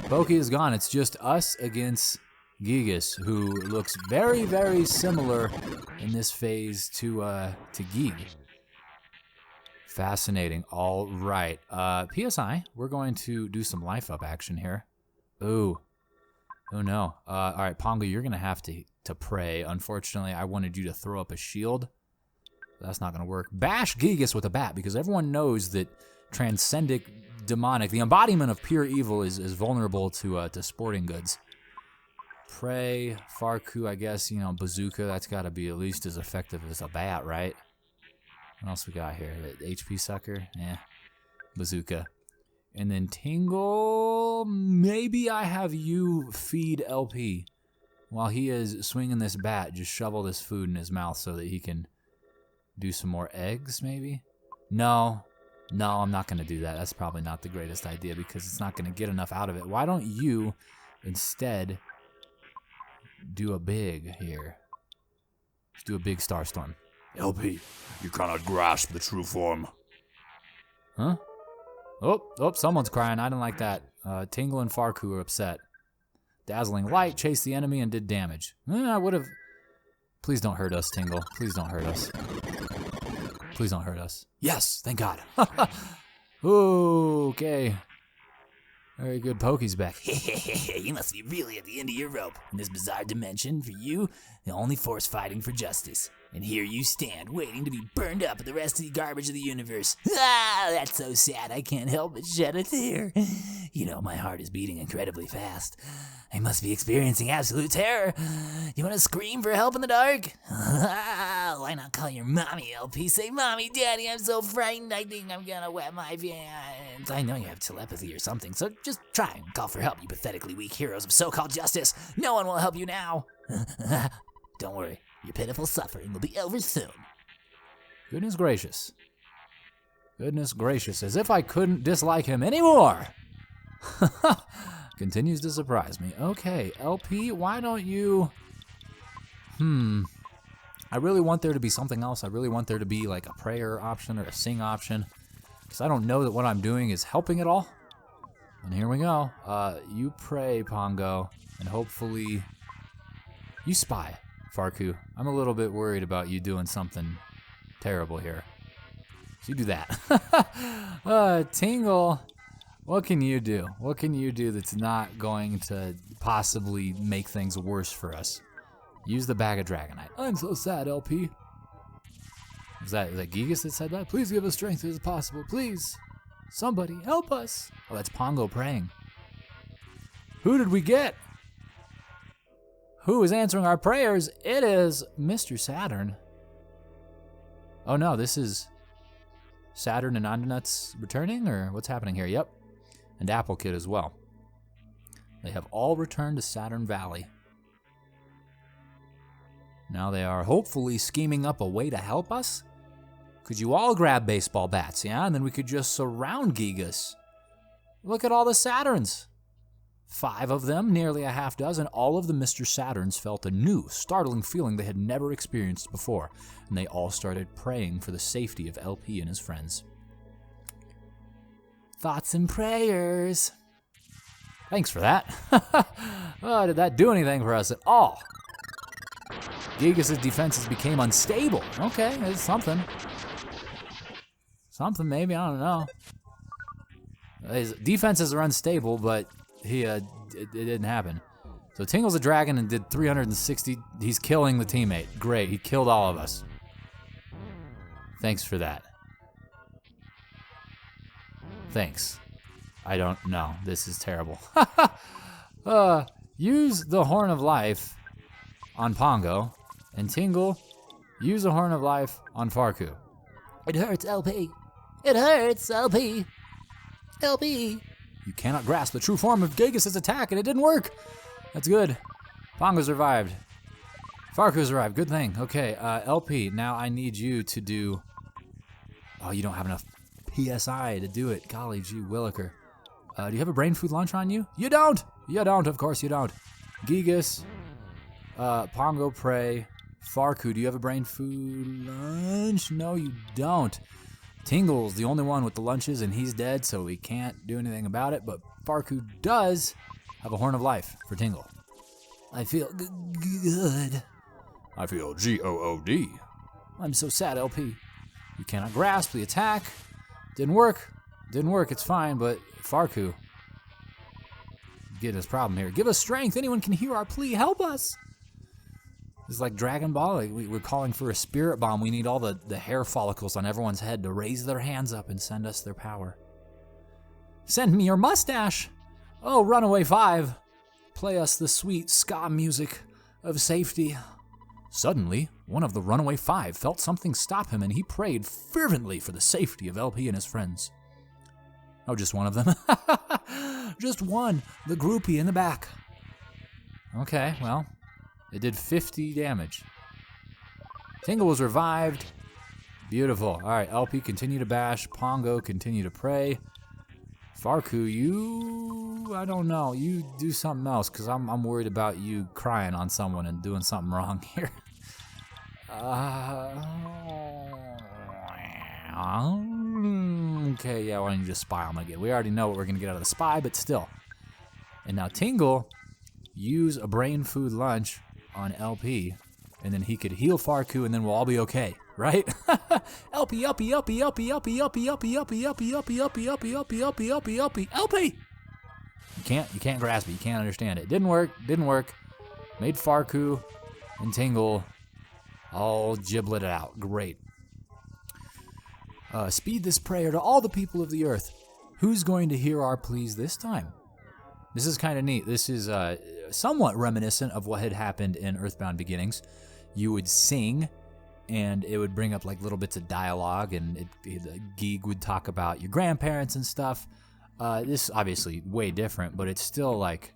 Pokey is gone. It's just us against Giygas, who looks very, very similar in this phase to Gīgu. Fascinating. All right. PSI, we're going to do some life up action here. Ooh. Oh no. All right, Pongo, you're gonna have to pray. Unfortunately, I wanted you to throw up a shield. That's not gonna work. Bash Giygas with a bat, because everyone knows that transcendic demonic, the embodiment of pure evil, is vulnerable to sporting goods. Pray, Farku, I guess, you know, bazooka, that's gotta be at least as effective as a bat, right? What else we got here? The HP sucker? Yeah. Bazooka. And then Tingle, maybe I have you feed LP. While he is swinging this bat, just shovel this food in his mouth so that he can do some more eggs, maybe? No, I'm not going to do that. That's probably not the greatest idea because it's not going to get enough out of it. Why don't you instead do a big here? Let's do a big Starstorm. LP, you cannot grasp the true form. Huh? Oh, someone's crying. I didn't like that. Tingle and Farku are upset. Dazzling light chased the enemy and did damage. I would have... Please don't hurt us, Tingle. Please don't hurt us. Please don't hurt us. Yes, thank God. Ooh, okay. Very good. Pokey's back. You must be really at the end of your rope. In this bizarre dimension, for you, the only force fighting for justice. And here you stand, waiting to be burned up with the rest of the garbage of the universe. Ah, that's so sad, I can't help but shed a tear. You know, my heart is beating incredibly fast. I must be experiencing absolute terror. You want to scream for help in the dark? Why not call your mommy, LP? Say, Mommy, Daddy, I'm so frightened, I think I'm gonna wet my pants. I know you have telepathy or something, so just try and call for help, you pathetically weak heroes of so-called justice. No one will help you now. Don't worry. Your pitiful suffering will be over soon. Goodness gracious. Goodness gracious. As if I couldn't dislike him anymore. Continues to surprise me. Okay, LP, why don't you... I really want there to be something else. I really want there to be like a prayer option or a sing option. Because I don't know that what I'm doing is helping at all. And here we go. You pray, Pongo. And hopefully... You spy. Farku, I'm a little bit worried about you doing something terrible here. So you do that. Tingle, what can you do? What can you do that's not going to possibly make things worse for us? Use the bag of Dragonite. I'm so sad, LP. Is that Giygas that said that? Please give us strength as possible. Please. Somebody help us. Oh, that's Pongo praying. Who did we get? Who is answering our prayers? It is Mr. Saturn. Oh no, this is Saturn and Ondanuts returning, or what's happening here? Yep. And Apple Kid as well. They have all returned to Saturn Valley. Now they are hopefully scheming up a way to help us. Could you all grab baseball bats, yeah? And then we could just surround Giygas. Look at all the Saturns. 5 of them, nearly a half dozen, all of the Mr. Saturns felt a new, startling feeling they had never experienced before, and they all started praying for the safety of LP and his friends. Thoughts and prayers. Thanks for that. Oh, did that do anything for us at all? Giygas' defenses became unstable. Okay, it's something. Something maybe, I don't know. His defenses are unstable, but it didn't happen. So Tingle's a dragon and did 360. He's killing the teammate. Great, he killed all of us. Thanks for that. Thanks. I don't know. This is terrible. Use the Horn of Life on Pongo, and Tingle, use the Horn of Life on Farku. It hurts, LP. It hurts, LP. LP. You cannot grasp the true form of Giygas' attack, and it didn't work. That's good. Pongo survived. Farku survived. Good thing. Okay, LP, now I need you to do... Oh, you don't have enough PSI to do it. Golly gee williker. Do you have a brain food lunch on you? You don't! You don't, of course you don't. Giygas, Pongo Prey, Farku, do you have a brain food lunch? No, you don't. Tingle's the only one with the lunches, and he's dead, so we can't do anything about it, but Farku does have a Horn of Life for Tingle. I feel good. I feel G-O-O-D. I'm so sad, LP. You cannot grasp the attack. Didn't work. Didn't work, it's fine, but Farku, get this problem here. Give us strength. Anyone can hear our plea. Help us. This is like Dragon Ball. Like we're calling for a spirit bomb. We need all the hair follicles on everyone's head to raise their hands up and send us their power. Send me your mustache. Oh, Runaway 5. Play us the sweet ska music of safety. Suddenly, one of the Runaway 5 felt something stop him, and he prayed fervently for the safety of LP and his friends. Oh, just one of them? Just one, the groupie in the back. Okay, well, it did 50 damage. Tingle was revived. Beautiful. All right, LP, continue to bash. Pongo, continue to pray. Farku, you, I don't know. You do something else, because I'm worried about you crying on someone and doing something wrong here. Okay, yeah, why don't you just spy on my get? We already know what we're going to get out of the spy, but still. And now Tingle, use a brain food lunch on LP, and then he could heal Farku, and then we'll all be okay, right? LP, LP, LP, LP, LP, LP, LP, LP, LP, LP, LP, LP, LP, LP, LP, LP, LP. You can't grasp it. You can't understand it. Didn't work. Made Farku and Tingle all giblet it out. Great. Speed this prayer to all the people of the earth. Who's going to hear our pleas this time? This is kind of neat. This is somewhat reminiscent of what had happened in Earthbound Beginnings. You would sing, and it would bring up like little bits of dialogue, and Gīgu would talk about your grandparents and stuff. This is obviously way different, but it's still like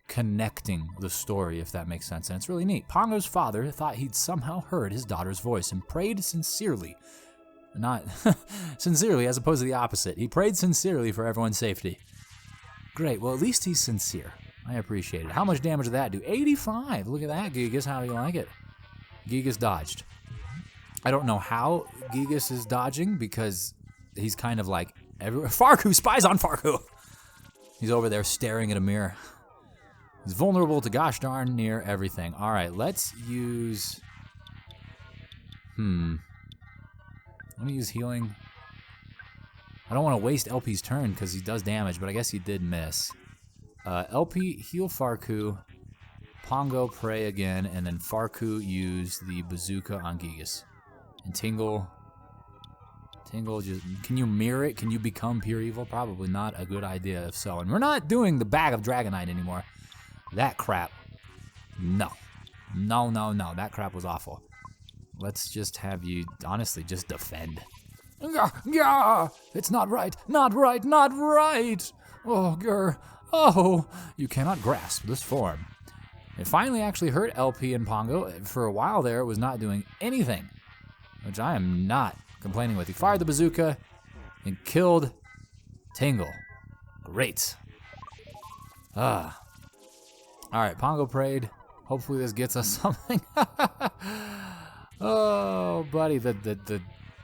connecting the story, if that makes sense, and it's really neat. Pongo's father thought he'd somehow heard his daughter's voice and prayed sincerely. Not sincerely, as opposed to the opposite. He prayed sincerely for everyone's safety. Great, well, at least he's sincere. I appreciate it. How much damage did that do? 85! Look at that, Giygas. How do you like it? Giygas dodged. I don't know how Giygas is dodging, because he's kind of like everywhere. Farku! Spies on Farku! He's over there staring at a mirror. He's vulnerable to gosh darn near everything. All right, let's use... I'm going to use healing. I don't want to waste LP's turn because he does damage, but I guess he did miss. LP, heal Farku. Pongo, pray again, and then Farku use the bazooka on Giygas. And Tingle, just, can you mirror it? Can you become pure evil? Probably not a good idea if so. And we're not doing the bag of Dragonite anymore. That crap. No. That crap was awful. Let's just have you, honestly, just defend. Yeah, it's not right, not right, not right. Oh, grr. Oh, you cannot grasp this form. It finally actually hurt LP and Pongo. For a while there, it was not doing anything, which I am not complaining with. He fired the bazooka and killed Tingle. Great. All right, Pongo prayed. Hopefully this gets us something. Oh, buddy, the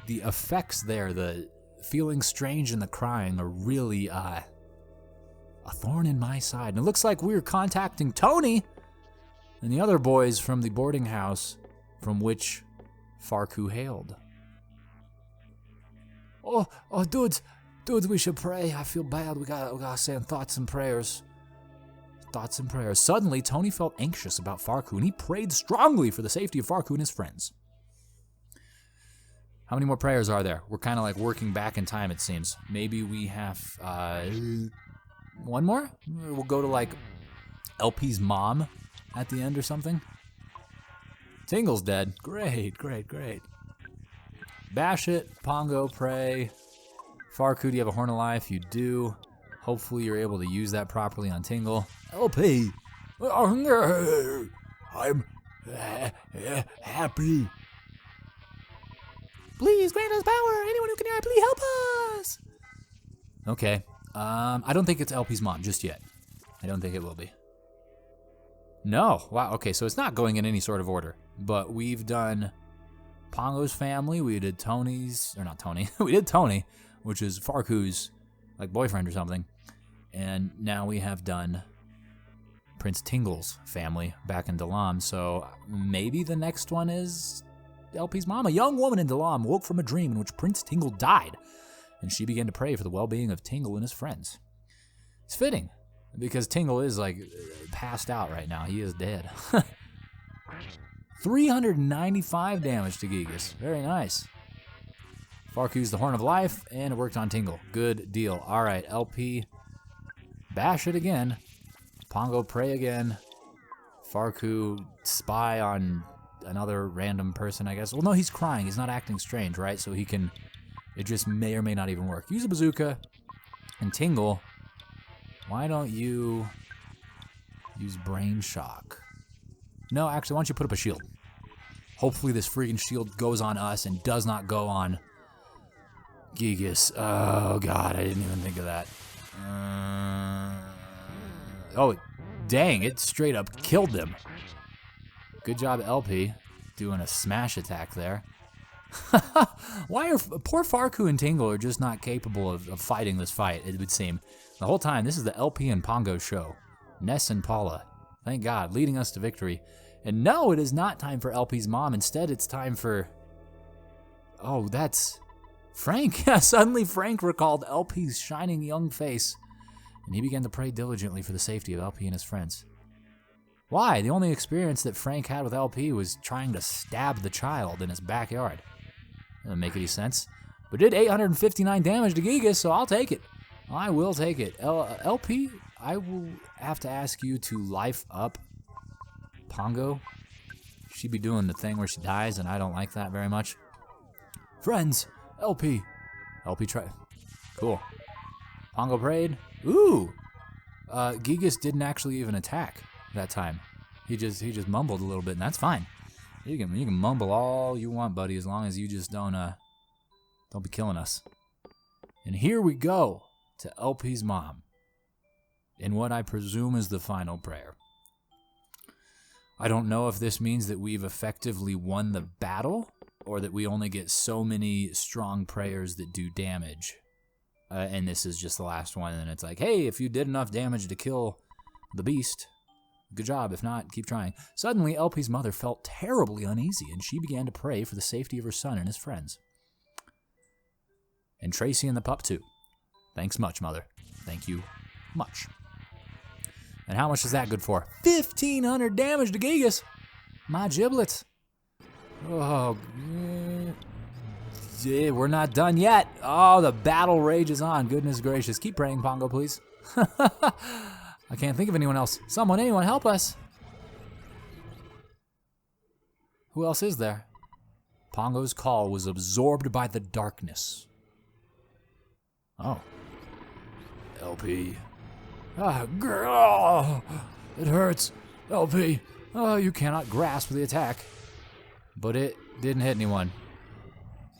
effects there, the feeling strange and the crying are really a thorn in my side. And it looks like we're contacting Tony and the other boys from the boarding house from which Farku hailed. Oh, dudes, we should pray. I feel bad. We gotta send thoughts and prayers. Thoughts and prayers. Suddenly, Tony felt anxious about Farku, and he prayed strongly for the safety of Farku and his friends. How many more prayers are there? We're kind of like working back in time, it seems. Maybe we have one more? We'll go to like LP's mom at the end or something. Tingle's dead. Great. Bash it, Pongo, pray. Farku, do you have a horn of life? You do. Hopefully you're able to use that properly on Tingle. LP, I'm happy. Please grant us power. Anyone who can hear, please help us. Okay. I don't think it's LP's mom just yet. I don't think it will be. No. Wow. Okay, so it's not going in any sort of order. But we've done Pongo's family. We did Tony's, or not Tony. We did Tony, which is Farku's like boyfriend or something. And now we have done Prince Tingle's family back in Dalam. So maybe the next one is LP's mom. A young woman in Dalam woke from a dream in which Prince Tingle died, and she began to pray for the well-being of Tingle and his friends. It's fitting, because Tingle is like passed out right now. He is dead. 395 damage to Giygas. Very nice. Farku used the Horn of Life, and it worked on Tingle. Good deal. All right, LP, bash it again. Pongo, pray again. Farku, spy on another random person, I guess. Well, no, he's crying. He's not acting strange, right? So he can, it just may or may not even work. Use a bazooka. And Tingle, why don't you use Brain Shock? No, actually, why don't you put up a shield? Hopefully this freaking shield goes on us and does not go on Giygas. Oh, God, I didn't even think of that. Oh, dang, it straight up killed them. Good job, LP, doing a smash attack there. Why are poor Farku and Tingle are just not capable of fighting this fight, it would seem. The whole time, this is the LP and Pongo show. Ness and Paula, thank God, leading us to victory. And no, it is not time for LP's mom. Instead, it's time for... Oh, that's Frank. Suddenly, Frank recalled LP's shining young face, and he began to pray diligently for the safety of LP and his friends. Why? The only experience that Frank had with LP was trying to stab the child in his backyard. Doesn't make any sense. But it did 859 damage to Giygas, so I'll take it. I will take it. LP, I will have to ask you to life up Pongo. She'd be doing the thing where she dies, and I don't like that very much. Friends, LP try. Cool. Pongo prayed. Ooh! Giygas didn't actually even attack that time. He just mumbled a little bit, and that's fine. You can mumble all you want, buddy, as long as you just don't be killing us. And here we go to LP's mom in what I presume is the final prayer. I don't know if this means that we've effectively won the battle, or that we only get so many strong prayers that do damage. And this is just the last one, and it's like, hey, if you did enough damage to kill the beast, good job. If not, keep trying. Suddenly, LP's mother felt terribly uneasy, and she began to pray for the safety of her son and his friends. And Tracy and the pup, too. Thanks much, Mother. Thank you much. And how much is that good for? 1,500 damage to Giygas. My giblets. Oh, yeah, we're not done yet. Oh, the battle rages on. Goodness gracious. Keep praying, Pongo, please. I can't think of anyone else. Anyone help us. Who else is there? Pongo's call was absorbed by the darkness. Oh. LP. Ah, girl! It hurts. LP. Oh, you cannot grasp the attack. But it didn't hit anyone.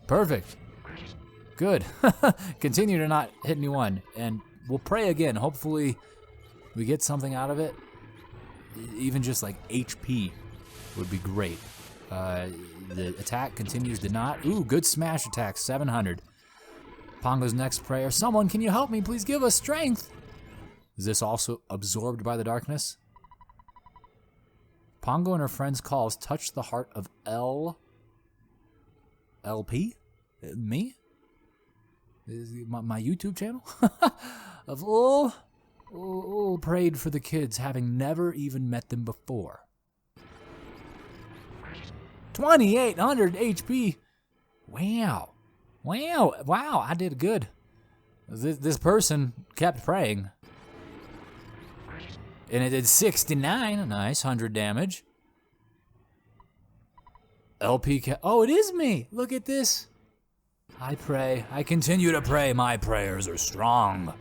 Perfect. Good. Continue to not hit anyone. And we'll pray again. Hopefully we get something out of it. Even just like HP would be great. The attack continues to not. Ooh, good smash attack, 700. Pongo's next prayer. Someone, can you help me? Please give us strength. Is this also absorbed by the darkness? Pongo and her friend's calls touch the heart of LP? Me? My YouTube channel? Of all prayed for the kids, having never even met them before. 2,800 HP. Wow. Wow, I did good. This person kept praying. And it did 69, nice, 100 damage. Oh, it is me. Look at this. I pray. I continue to pray. My prayers are strong.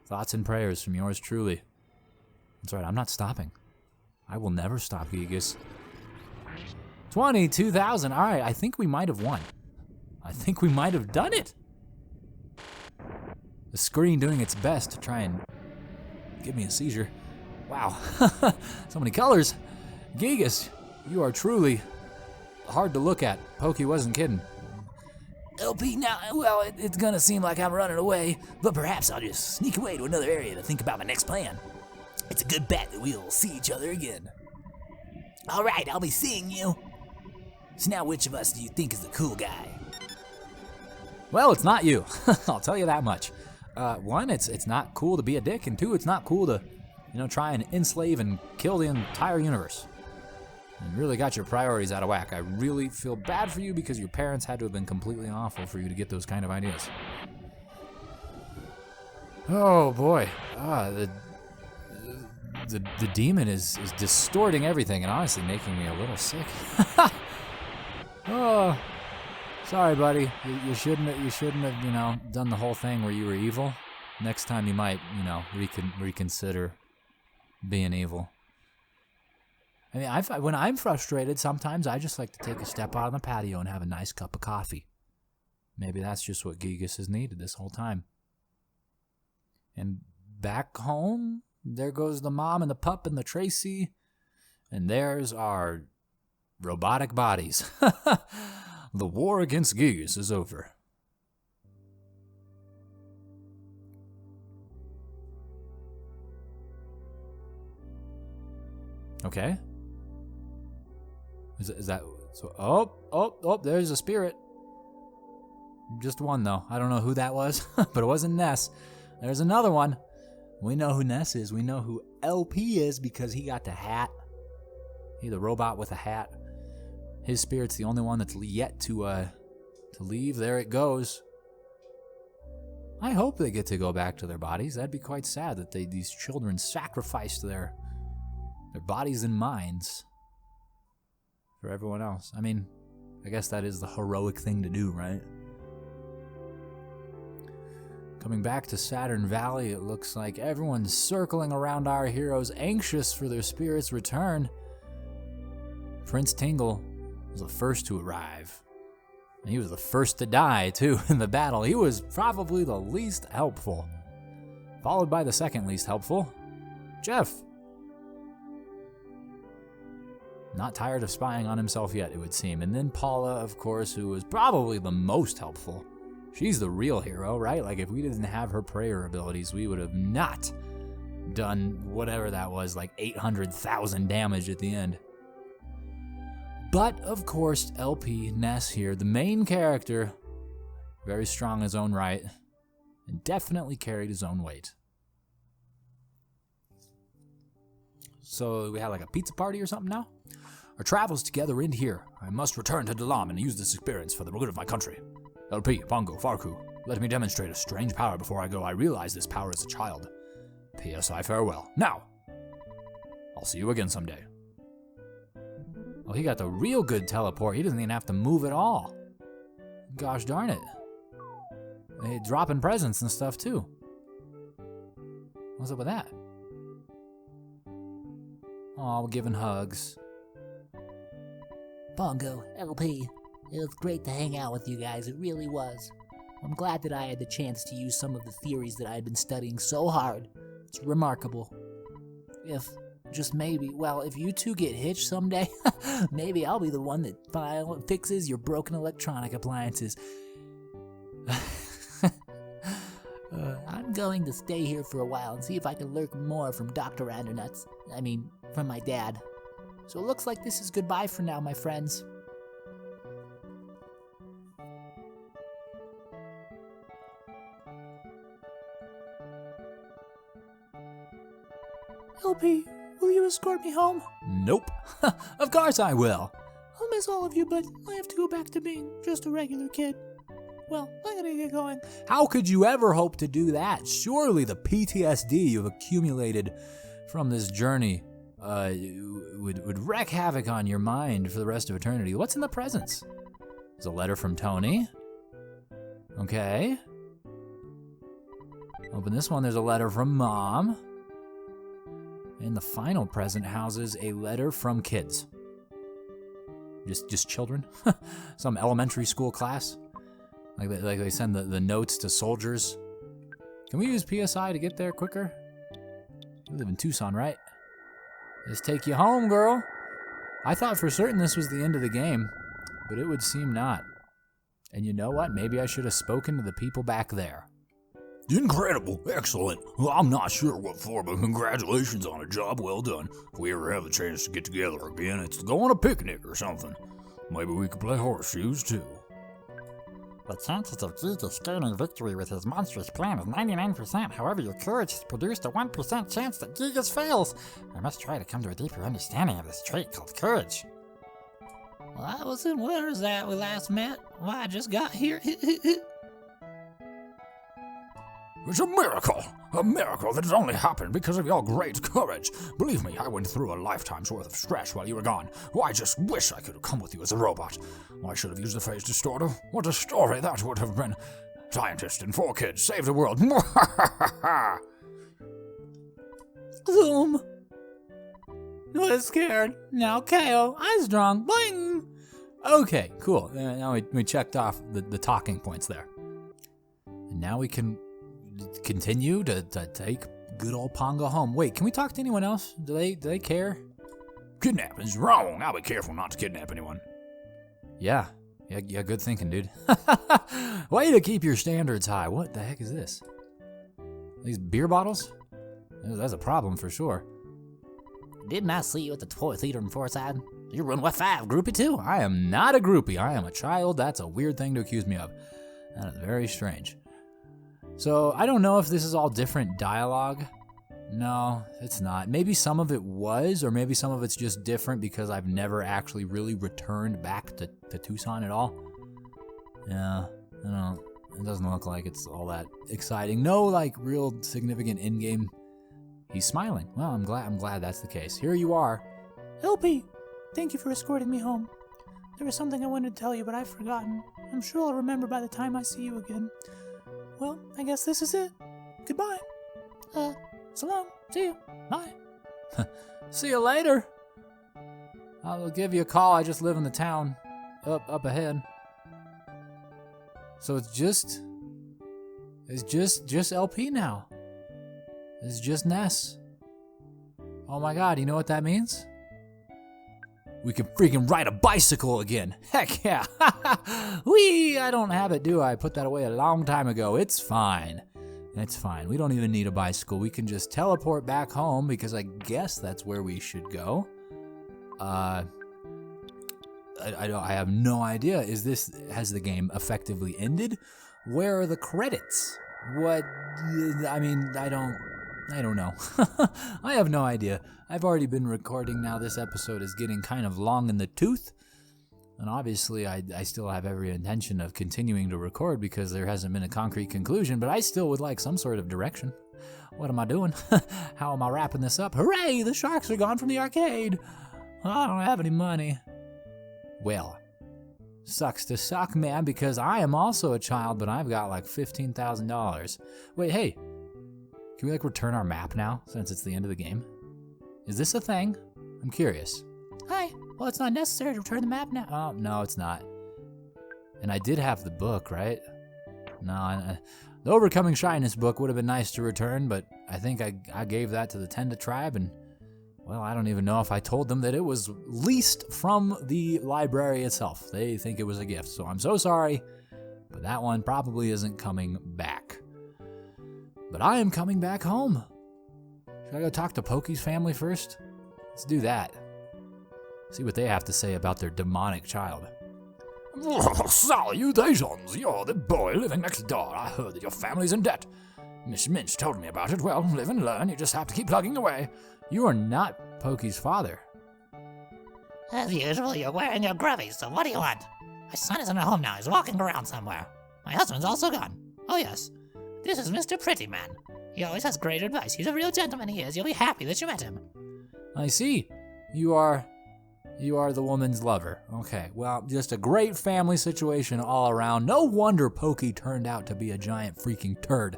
Thoughts and prayers from yours truly. That's right, I'm not stopping. I will never stop, Giygas. 22,000. All right, I think we might have won. I think we might have done it. The screen doing its best to try and give me a seizure. Wow, so many colors. Giygas, you are truly hard to look at. Pokey wasn't kidding. LP, now, well, it's gonna seem like I'm running away, but perhaps I'll just sneak away to another area to think about my next plan. It's a good bet that we'll see each other again. All right, I'll be seeing you. So now which of us do you think is the cool guy? Well, it's not you. I'll tell you that much. One, it's not cool to be a dick, and two, it's not cool to, try and enslave and kill the entire universe. You really got your priorities out of whack. I really feel bad for you because your parents had to have been completely awful for you to get those kind of ideas. Oh boy, the demon is distorting everything and honestly making me a little sick. Oh, sorry, buddy. You shouldn't have, done the whole thing where you were evil. Next time you might, reconsider being evil. I mean, when I'm frustrated, sometimes I just like to take a step out on the patio and have a nice cup of coffee. Maybe that's just what Giygas has needed this whole time. And back home, there goes the mom and the pup and the Tracy, and there's our robotic bodies. The war against Giygas is over. Okay. Is that so? Oh, there's a spirit. Just one, though. I don't know who that was, but it wasn't Ness. There's another one. We know who Ness is. We know who LP is because he got the hat. He's the robot with a hat. His spirit's the only one that's yet to leave. There it goes. I hope they get to go back to their bodies. That'd be quite sad that these children sacrificed their bodies and minds for everyone else. I mean, I guess that is the heroic thing to do, right? Coming back to Saturn Valley, it looks like everyone's circling around our heroes, anxious for their spirit's return. Prince Tingle was the first to arrive. And he was the first to die, too, in the battle. He was probably the least helpful. Followed by the second least helpful, Jeff. Not tired of spying on himself yet, it would seem. And then Paula, of course, who was probably the most helpful. She's the real hero, right? Like, if we didn't have her prayer abilities, we would have not done whatever that was, like 800,000 damage at the end. But, of course, LP, Ness here, the main character, very strong in his own right, and definitely carried his own weight. So, we had like a pizza party or something now? Our travels together end here. I must return to Dalam and use this experience for the good of my country. LP, Pongo, Farku, let me demonstrate a strange power before I go. I realize this power as a child. P.S. I farewell. Now! I'll see you again someday. Oh, he got the real good teleport. He doesn't even have to move at all. Gosh darn it. They dropping presents and stuff too. What's up with that? Oh, we're giving hugs. Bongo, LP, it was great to hang out with you guys. It really was. I'm glad that I had the chance to use some of the theories that I had been studying so hard. It's remarkable. If you two get hitched someday, maybe I'll be the one that fixes your broken electronic appliances. I'm going to stay here for a while and see if I can learn more from Dr. Andernuts. From my dad. So it looks like this is goodbye for now, my friends. LP, will you escort me home? Nope. Of course I will. I'll miss all of you, but I have to go back to being just a regular kid. Well, I gotta get going. How could you ever hope to do that? Surely the PTSD you've accumulated from this journey would wreak havoc on your mind for the rest of eternity. What's in the presents? There's a letter from Tony. Okay. Open this one. There's a letter from Mom. And the final present houses a letter from kids. Just children? Some elementary school class? Like they send the notes to soldiers. Can we use PSI to get there quicker? You live in Tucson, right? Just take you home, girl. I thought for certain this was the end of the game, but it would seem not. And you know what? Maybe I should have spoken to the people back there. Incredible. Excellent. Well, I'm not sure what for, but congratulations on a job well done. If we ever have a chance to get together again, it's to go on a picnic or something. Maybe we could play horseshoes, too. The chances of Giygas gaining victory with his monstrous plan is 99%. However, your courage has produced a 1% chance that Giygas fails. I must try to come to a deeper understanding of this trait called courage. Well, I was in Where's that we last met? Well, I just got here. It's a miracle that has only happened because of your great courage. Believe me, I went through a lifetime's worth of stress while you were gone. Oh, I just wish I could have come with you as a robot. I should have used the phase distorter. What a story that would have been. Scientist and 4 kids save the world. Zoom. Was scared. Now KO. I'm strong. Boing. Okay, cool. Now we checked off the talking points there. And now we can continue to take good old Pongo home. Wait, can we talk to anyone else? Do they care? Kidnapping's wrong. I'll be careful not to kidnap anyone. Yeah, good thinking, dude. Way to keep your standards high. What the heck is this? These beer bottles? That's a problem for sure. Didn't I see you at the toy theater in Forsyth? You run with 5, groupie too? I am not a groupie. I am a child. That's a weird thing to accuse me of. That is very strange. So, I don't know if this is all different dialogue. No, it's not. Maybe some of it was, or maybe some of it's just different because I've never actually really returned back to Tucson at all. Yeah, I don't know. It doesn't look like it's all that exciting. No, real significant in-game. He's smiling. Well, I'm glad that's the case. Here you are. LP, thank you for escorting me home. There was something I wanted to tell you, but I've forgotten. I'm sure I'll remember by the time I see you again. Well, I guess this is it. Goodbye. So long. See you. Bye. See you later. I'll give you a call. I just live in the town up ahead. So it's just LP now. It's just Ness. Oh my god, you know what that means? We can freaking ride a bicycle again. Heck yeah. Whee! I don't have it, do I? I put that away a long time ago. It's fine. It's fine. We don't even need a bicycle. We can just teleport back home because I guess that's where we should go. I have no idea. Has the game effectively ended? Where are the credits? What? I mean, I don't know. I have no idea. I've already been recording now. This episode is getting kind of long in the tooth. And obviously, I still have every intention of continuing to record because there hasn't been a concrete conclusion, but I still would like some sort of direction. What am I doing? How am I wrapping this up? Hooray! The sharks are gone from the arcade! I don't have any money. Well, sucks to suck, man, because I am also a child, but I've got like $15,000. Wait, hey, can we like return our map now since it's the end of the game? Is this a thing? I'm curious. Hi. Well, it's not necessary to return the map now. Oh, no, it's not. And I did have the book, right? No, the Overcoming Shyness book would have been nice to return, but I think I gave that to the Tenda tribe, and, well, I don't even know if I told them that it was leased from the library itself. They think it was a gift, so I'm so sorry, but that one probably isn't coming back. But I am coming back home. Should I go talk to Pokey's family first? Let's do that. See what they have to say about their demonic child. Salutations! You're the boy living next door. I heard that your family's in debt. Miss Minch told me about it. Well, live and learn. You just have to keep plugging away. You are not Pokey's father. As usual, you're wearing your grubbies, so what do you want? My son isn't at home now. He's walking around somewhere. My husband's also gone. Oh, yes. This is Mr. Prettyman. He always has great advice. He's a real gentleman, he is. You'll be happy that you met him. I see. You are the woman's lover. Okay, well, just a great family situation all around. No wonder Pokey turned out to be a giant freaking turd.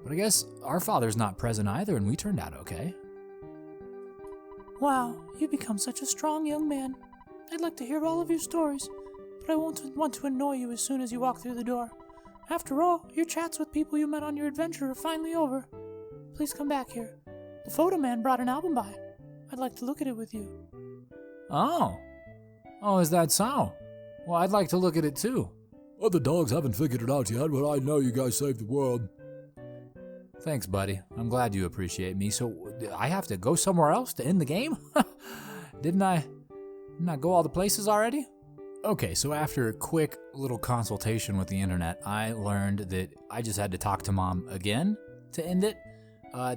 But I guess our father's not present either, and we turned out okay. Wow, you've become such a strong young man. I'd like to hear all of your stories, but I won't want to annoy you as soon as you walk through the door. After all, your chats with people you met on your adventure are finally over. Please come back here. The photo man brought an album by. I'd like to look at it with you. Oh, is that so? Well, I'd like to look at it too. Other dogs haven't figured it out yet, but I know you guys saved the world. Thanks, buddy. I'm glad you appreciate me. So, I have to go somewhere else to end the game? Didn't I go all the places already? Okay, so after a quick little consultation with the internet, I learned that I just had to talk to Mom again to end it.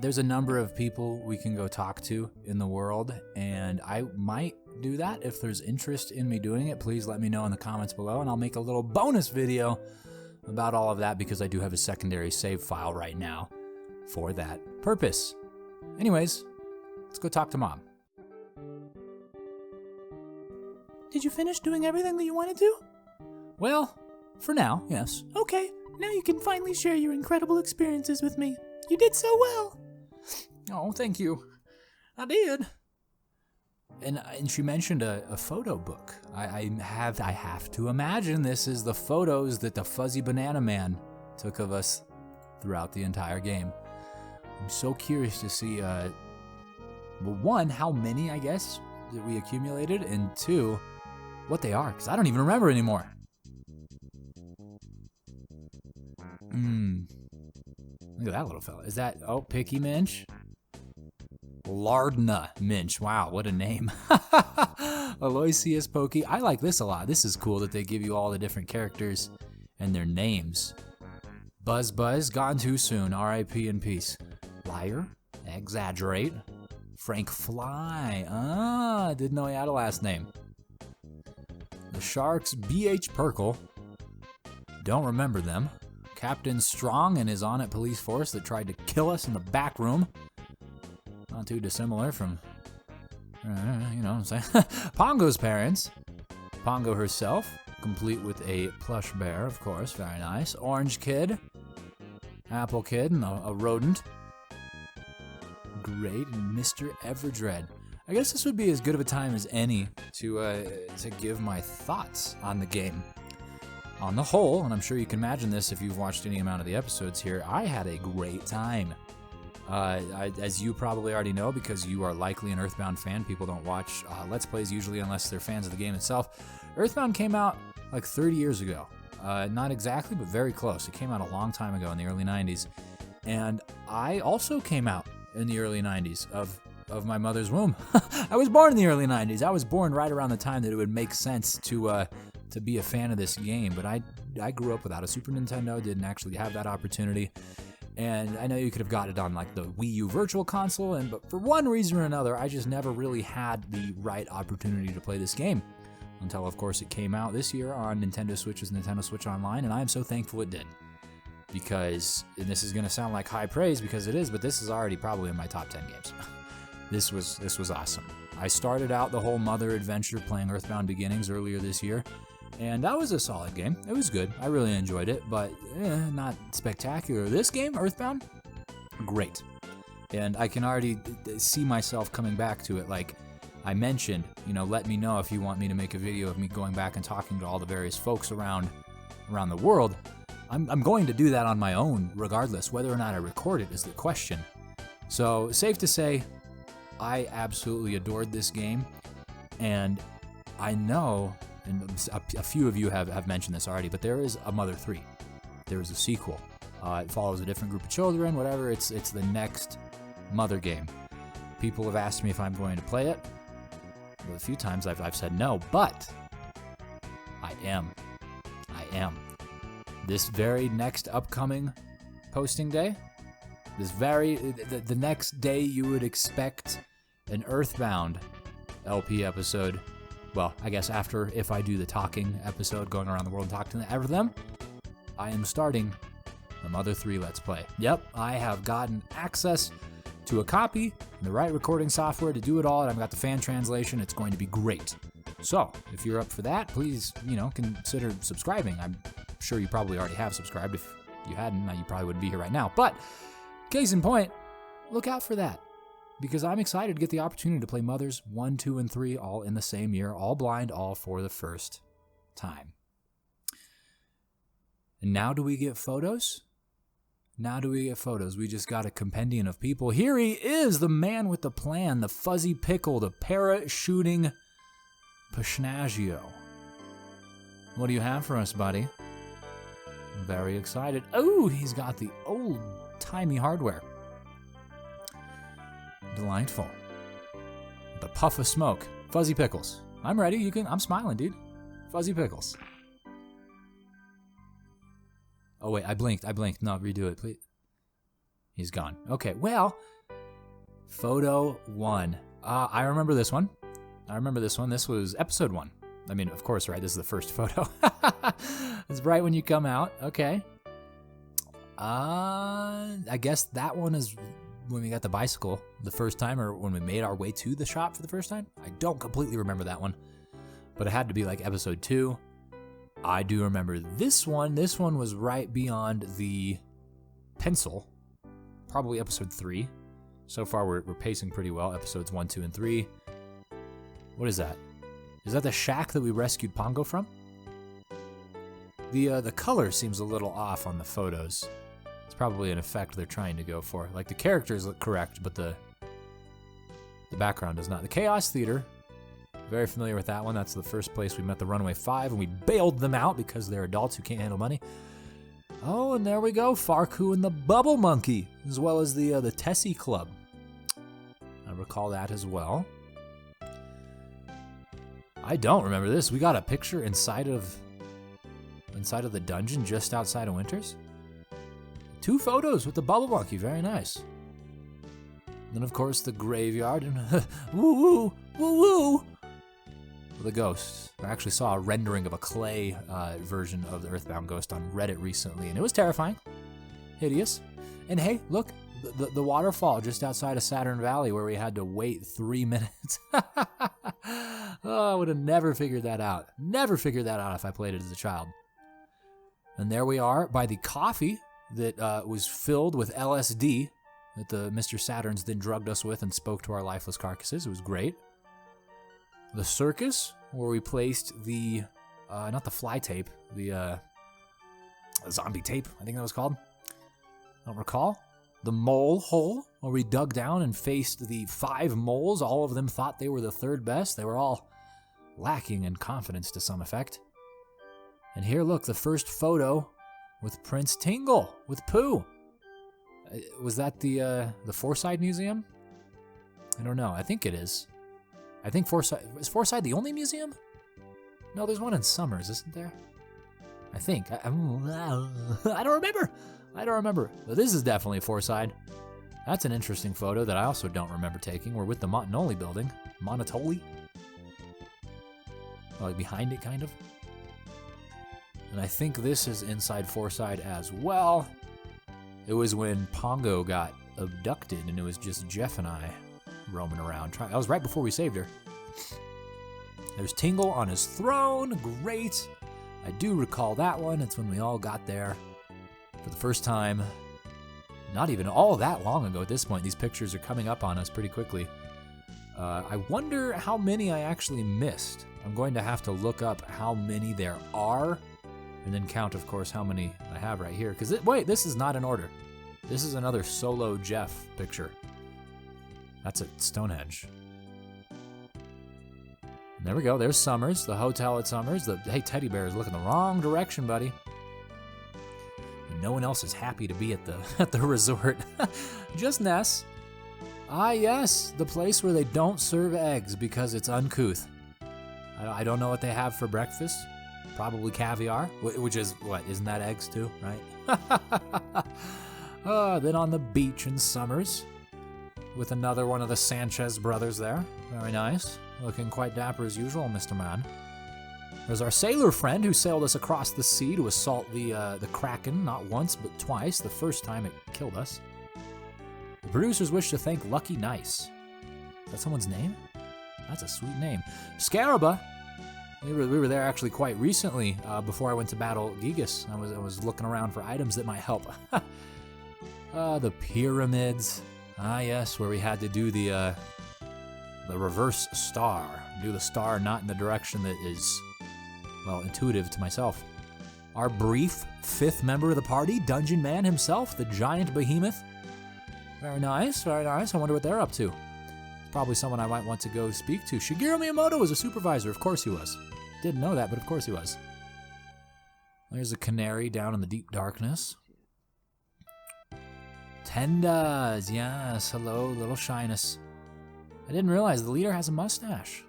There's a number of people we can go talk to in the world, and I might do that. If there's interest in me doing it, please let me know in the comments below, and I'll make a little bonus video about all of that because I do have a secondary save file right now for that purpose. Anyways, let's go talk to Mom. Did you finish doing everything that you wanted to? Well, for now, yes. Okay, now you can finally share your incredible experiences with me. You did so well. Oh, thank you. I did. And she mentioned a photo book. I have to imagine this is the photos that the Fuzzy Banana Man took of us throughout the entire game. I'm so curious to see, well, one, how many, I guess, that we accumulated, and two, what they are, because I don't even remember anymore. Look at that little fella. Is that, Picky Minch? Lardna Minch. Wow, what a name. Aloysius Pokey. I like this a lot. This is cool that they give you all the different characters and their names. Buzz, gone too soon. R.I.P. in peace. Liar, exaggerate. Frank Fly. Didn't know he had a last name. The Sharks, B.H. Perkle. Don't remember them. Captain Strong and his On-It police force that tried to kill us in the back room. Not too dissimilar from, you know what I'm saying. Pongo's parents. Pongo herself, complete with a plush bear, of course, very nice. Orange Kid. Apple Kid and a rodent. Great, and Mr. Everdread. I guess this would be as good of a time as any to give my thoughts on the game. On the whole, and I'm sure you can imagine this if you've watched any amount of the episodes here, I had a great time. As you probably already know, because you are likely an Earthbound fan, people don't watch Let's Plays usually unless they're fans of the game itself. Earthbound came out like 30 years ago. Not exactly, but very close. It came out a long time ago in the early 90s. And I also came out in the early 90s of my mother's womb. I was born in the early 90s. I was born right around the time that it would make sense to be a fan of this game, but I grew up without a Super Nintendo, didn't actually have that opportunity, and I know you could have got it on like the Wii U Virtual Console, but for one reason or another, I just never really had the right opportunity to play this game, until of course it came out this year on Nintendo Switch's Nintendo Switch Online, and I am so thankful it did, because, and this is going to sound like high praise because it is, but this is already probably in my top 10 games. This was awesome. I started out the whole Mother adventure playing Earthbound Beginnings earlier this year, and that was a solid game. It was good. I really enjoyed it, but not spectacular. This game, Earthbound, great. And I can already see myself coming back to it. Like I mentioned, let me know if you want me to make a video of me going back and talking to all the various folks around the world. I'm going to do that on my own, regardless. Whether or not I record it is the question. So, safe to say, I absolutely adored this game, and I know, and a few of you have mentioned this already, but there is a Mother 3. There is a sequel. It follows a different group of children, whatever. It's the next Mother game. People have asked me if I'm going to play it. Well, a few times I've said no, but I am. This very next upcoming posting day, the next day you would expect an Earthbound LP episode. Well, I guess if I do the talking episode, going around the world and talking to them, I am starting the Mother 3 Let's Play. Yep, I have gotten access to a copy and the right recording software to do it all, and I've got the fan translation. It's going to be great. So, if you're up for that, please, consider subscribing. I'm sure you probably already have subscribed. If you hadn't, you probably wouldn't be here right now. But, case in point, look out for that. Because I'm excited to get the opportunity to play Mothers 1, 2, and 3 all in the same year, all blind, all for the first time. And now do we get photos? We just got a compendium of people. Here he is, the man with the plan, the fuzzy pickle, the parachuting Pashnagio. What do you have for us, buddy? I'm very excited. Oh, he's got the old-timey hardware. Delightful. The puff of smoke. Fuzzy pickles. I'm ready. I'm smiling, dude. Fuzzy pickles. Oh, wait, I blinked. No, redo it, please. He's gone. Okay, well, photo 1. I remember this one. This was episode 1. I mean, of course, right? This is the first photo. It's right when you come out. Okay. I guess that one is when we got the bicycle the first time, or when we made our way to the shop for the first time. I don't completely remember that one, but it had to be like episode 2. I do remember this one. This one was right beyond the pencil, probably episode 3. So far, we're pacing pretty well. Episodes 1, 2, and 3. What is that? Is that the shack that we rescued Pongo from? The color seems a little off on the photos. It's probably an effect they're trying to go for. Like, the characters look correct, but the background does not. The Chaos Theater, very familiar with that one. That's the first place we met the Runaway 5, and we bailed them out because they're adults who can't handle money. Oh, and there we go, Farku and the Bubble Monkey, as well as the Tessie Club. I recall that as well. I don't remember this. We got a picture inside of the dungeon just outside of Winters. 2 photos with the Bubble Monkey. Very nice. Then, of course, the graveyard. And woo woo woo woo. The ghosts. I actually saw a rendering of a clay version of the Earthbound Ghost on Reddit recently, and it was terrifying, hideous. And hey, look, the waterfall just outside of Saturn Valley where we had to wait 3 minutes. Oh, I would have never figured that out. Never figured that out if I played it as a child. And there we are by the coffee that was filled with LSD that the Mr. Saturns then drugged us with and spoke to our lifeless carcasses. It was great. The circus, where we placed the, not the fly tape, the zombie tape, I think that was called. I don't recall. The mole hole, where we dug down and faced the 5 moles. All of them thought they were the 3rd best. They were all lacking in confidence to some effect. And here, look, the first photo with Prince Tingle, with Pooh. Was that the Forside Museum? I don't know. I think it is. I think is Forside the only museum? No, there's one in Summers, isn't there? I think. I don't remember. But this is definitely Forside. That's an interesting photo that I also don't remember taking. We're with the Montanoli building. Montanoli? Like behind it, kind of. And I think this is inside Forside as well. It was when Pongo got abducted, and it was just Jeff and I roaming around. That was right before we saved her. There's Tingle on his throne. Great. I do recall that one. It's when we all got there for the first time. Not even all that long ago at this point. These pictures are coming up on us pretty quickly. I wonder how many I actually missed. I'm going to have to look up how many there are and then count, of course, how many I have right here. Because, wait, this is not in order. This is another solo Jeff picture. That's at Stonehenge. And there we go. There's Summers, the hotel at Summers. Hey, Teddy Bear is looking the wrong direction, buddy. And no one else is happy to be at the resort. Just Ness. Ah, yes, the place where they don't serve eggs because it's uncouth. I don't know what they have for breakfast. Probably caviar, which is, what, isn't that eggs too, right? Then on the beach in Summers with another one of the Sanchez brothers there. Very nice. Looking quite dapper as usual, Mr. Man. There's our sailor friend who sailed us across the sea to assault the Kraken, not once, but twice, the first time it killed us. The producers wish to thank Lucky Nice. Is that someone's name? That's a sweet name. Scaraba. We were there actually quite recently, before I went to battle Giygas. I was looking around for items that might help. The pyramids. Ah, yes, where we had to do the reverse star. Do the star not in the direction that is, well, intuitive to myself. Our brief fifth member of the party, Dungeon Man himself, the giant behemoth. Very nice, very nice. I wonder what they're up to. Probably someone I might want to go speak to. Shigeru Miyamoto was a supervisor. Of course he was. Didn't know that, but of course he was. There's a canary down in the deep darkness. Tendas, yes. Hello, little shyness. I didn't realize the leader has a mustache.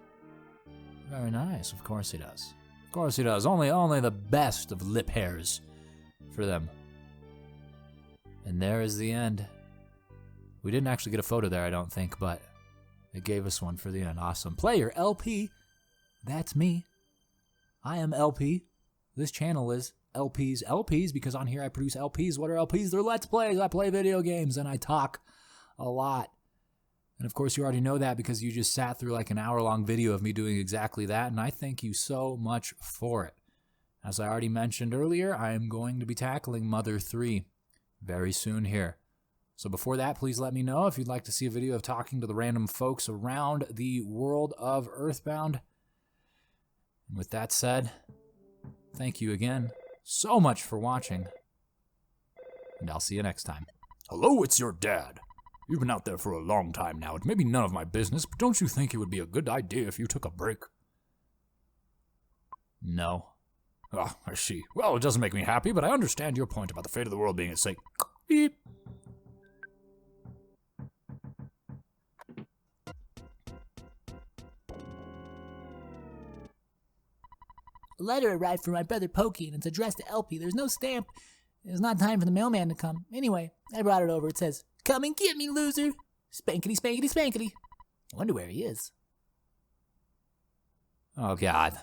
Very nice. Of course he does. Of course he does. Only the best of lip hairs for them. And there is the end. We didn't actually get a photo there, I don't think, but it gave us one for the end. Awesome. Player LP. That's me. I am LP. This channel is LPs because on here I produce LPs. What are LPs? They're Let's Plays. I play video games and I talk a lot. And of course you already know that because you just sat through like an hour-long video of me doing exactly that, and I thank you so much for it. As I already mentioned earlier, I am going to be tackling Mother 3 very soon here. So before that, please let me know if you'd like to see a video of talking to the random folks around the world of Earthbound. And with that said, thank you again so much for watching, and I'll see you next time. Hello, it's your dad. You've been out there for a long time now. It may be none of my business, but don't you think it would be a good idea if you took a break? No. Ah, I see. Well, it doesn't make me happy, but I understand your point about the fate of the world being at stake. Beep. A letter arrived from my brother Pokey, and it's addressed to LP. There's no stamp. It's not time for the mailman to come. Anyway, I brought it over. It says, "Come and get me, loser. Spankety, spankety, spankety." I wonder where he is. Oh, God.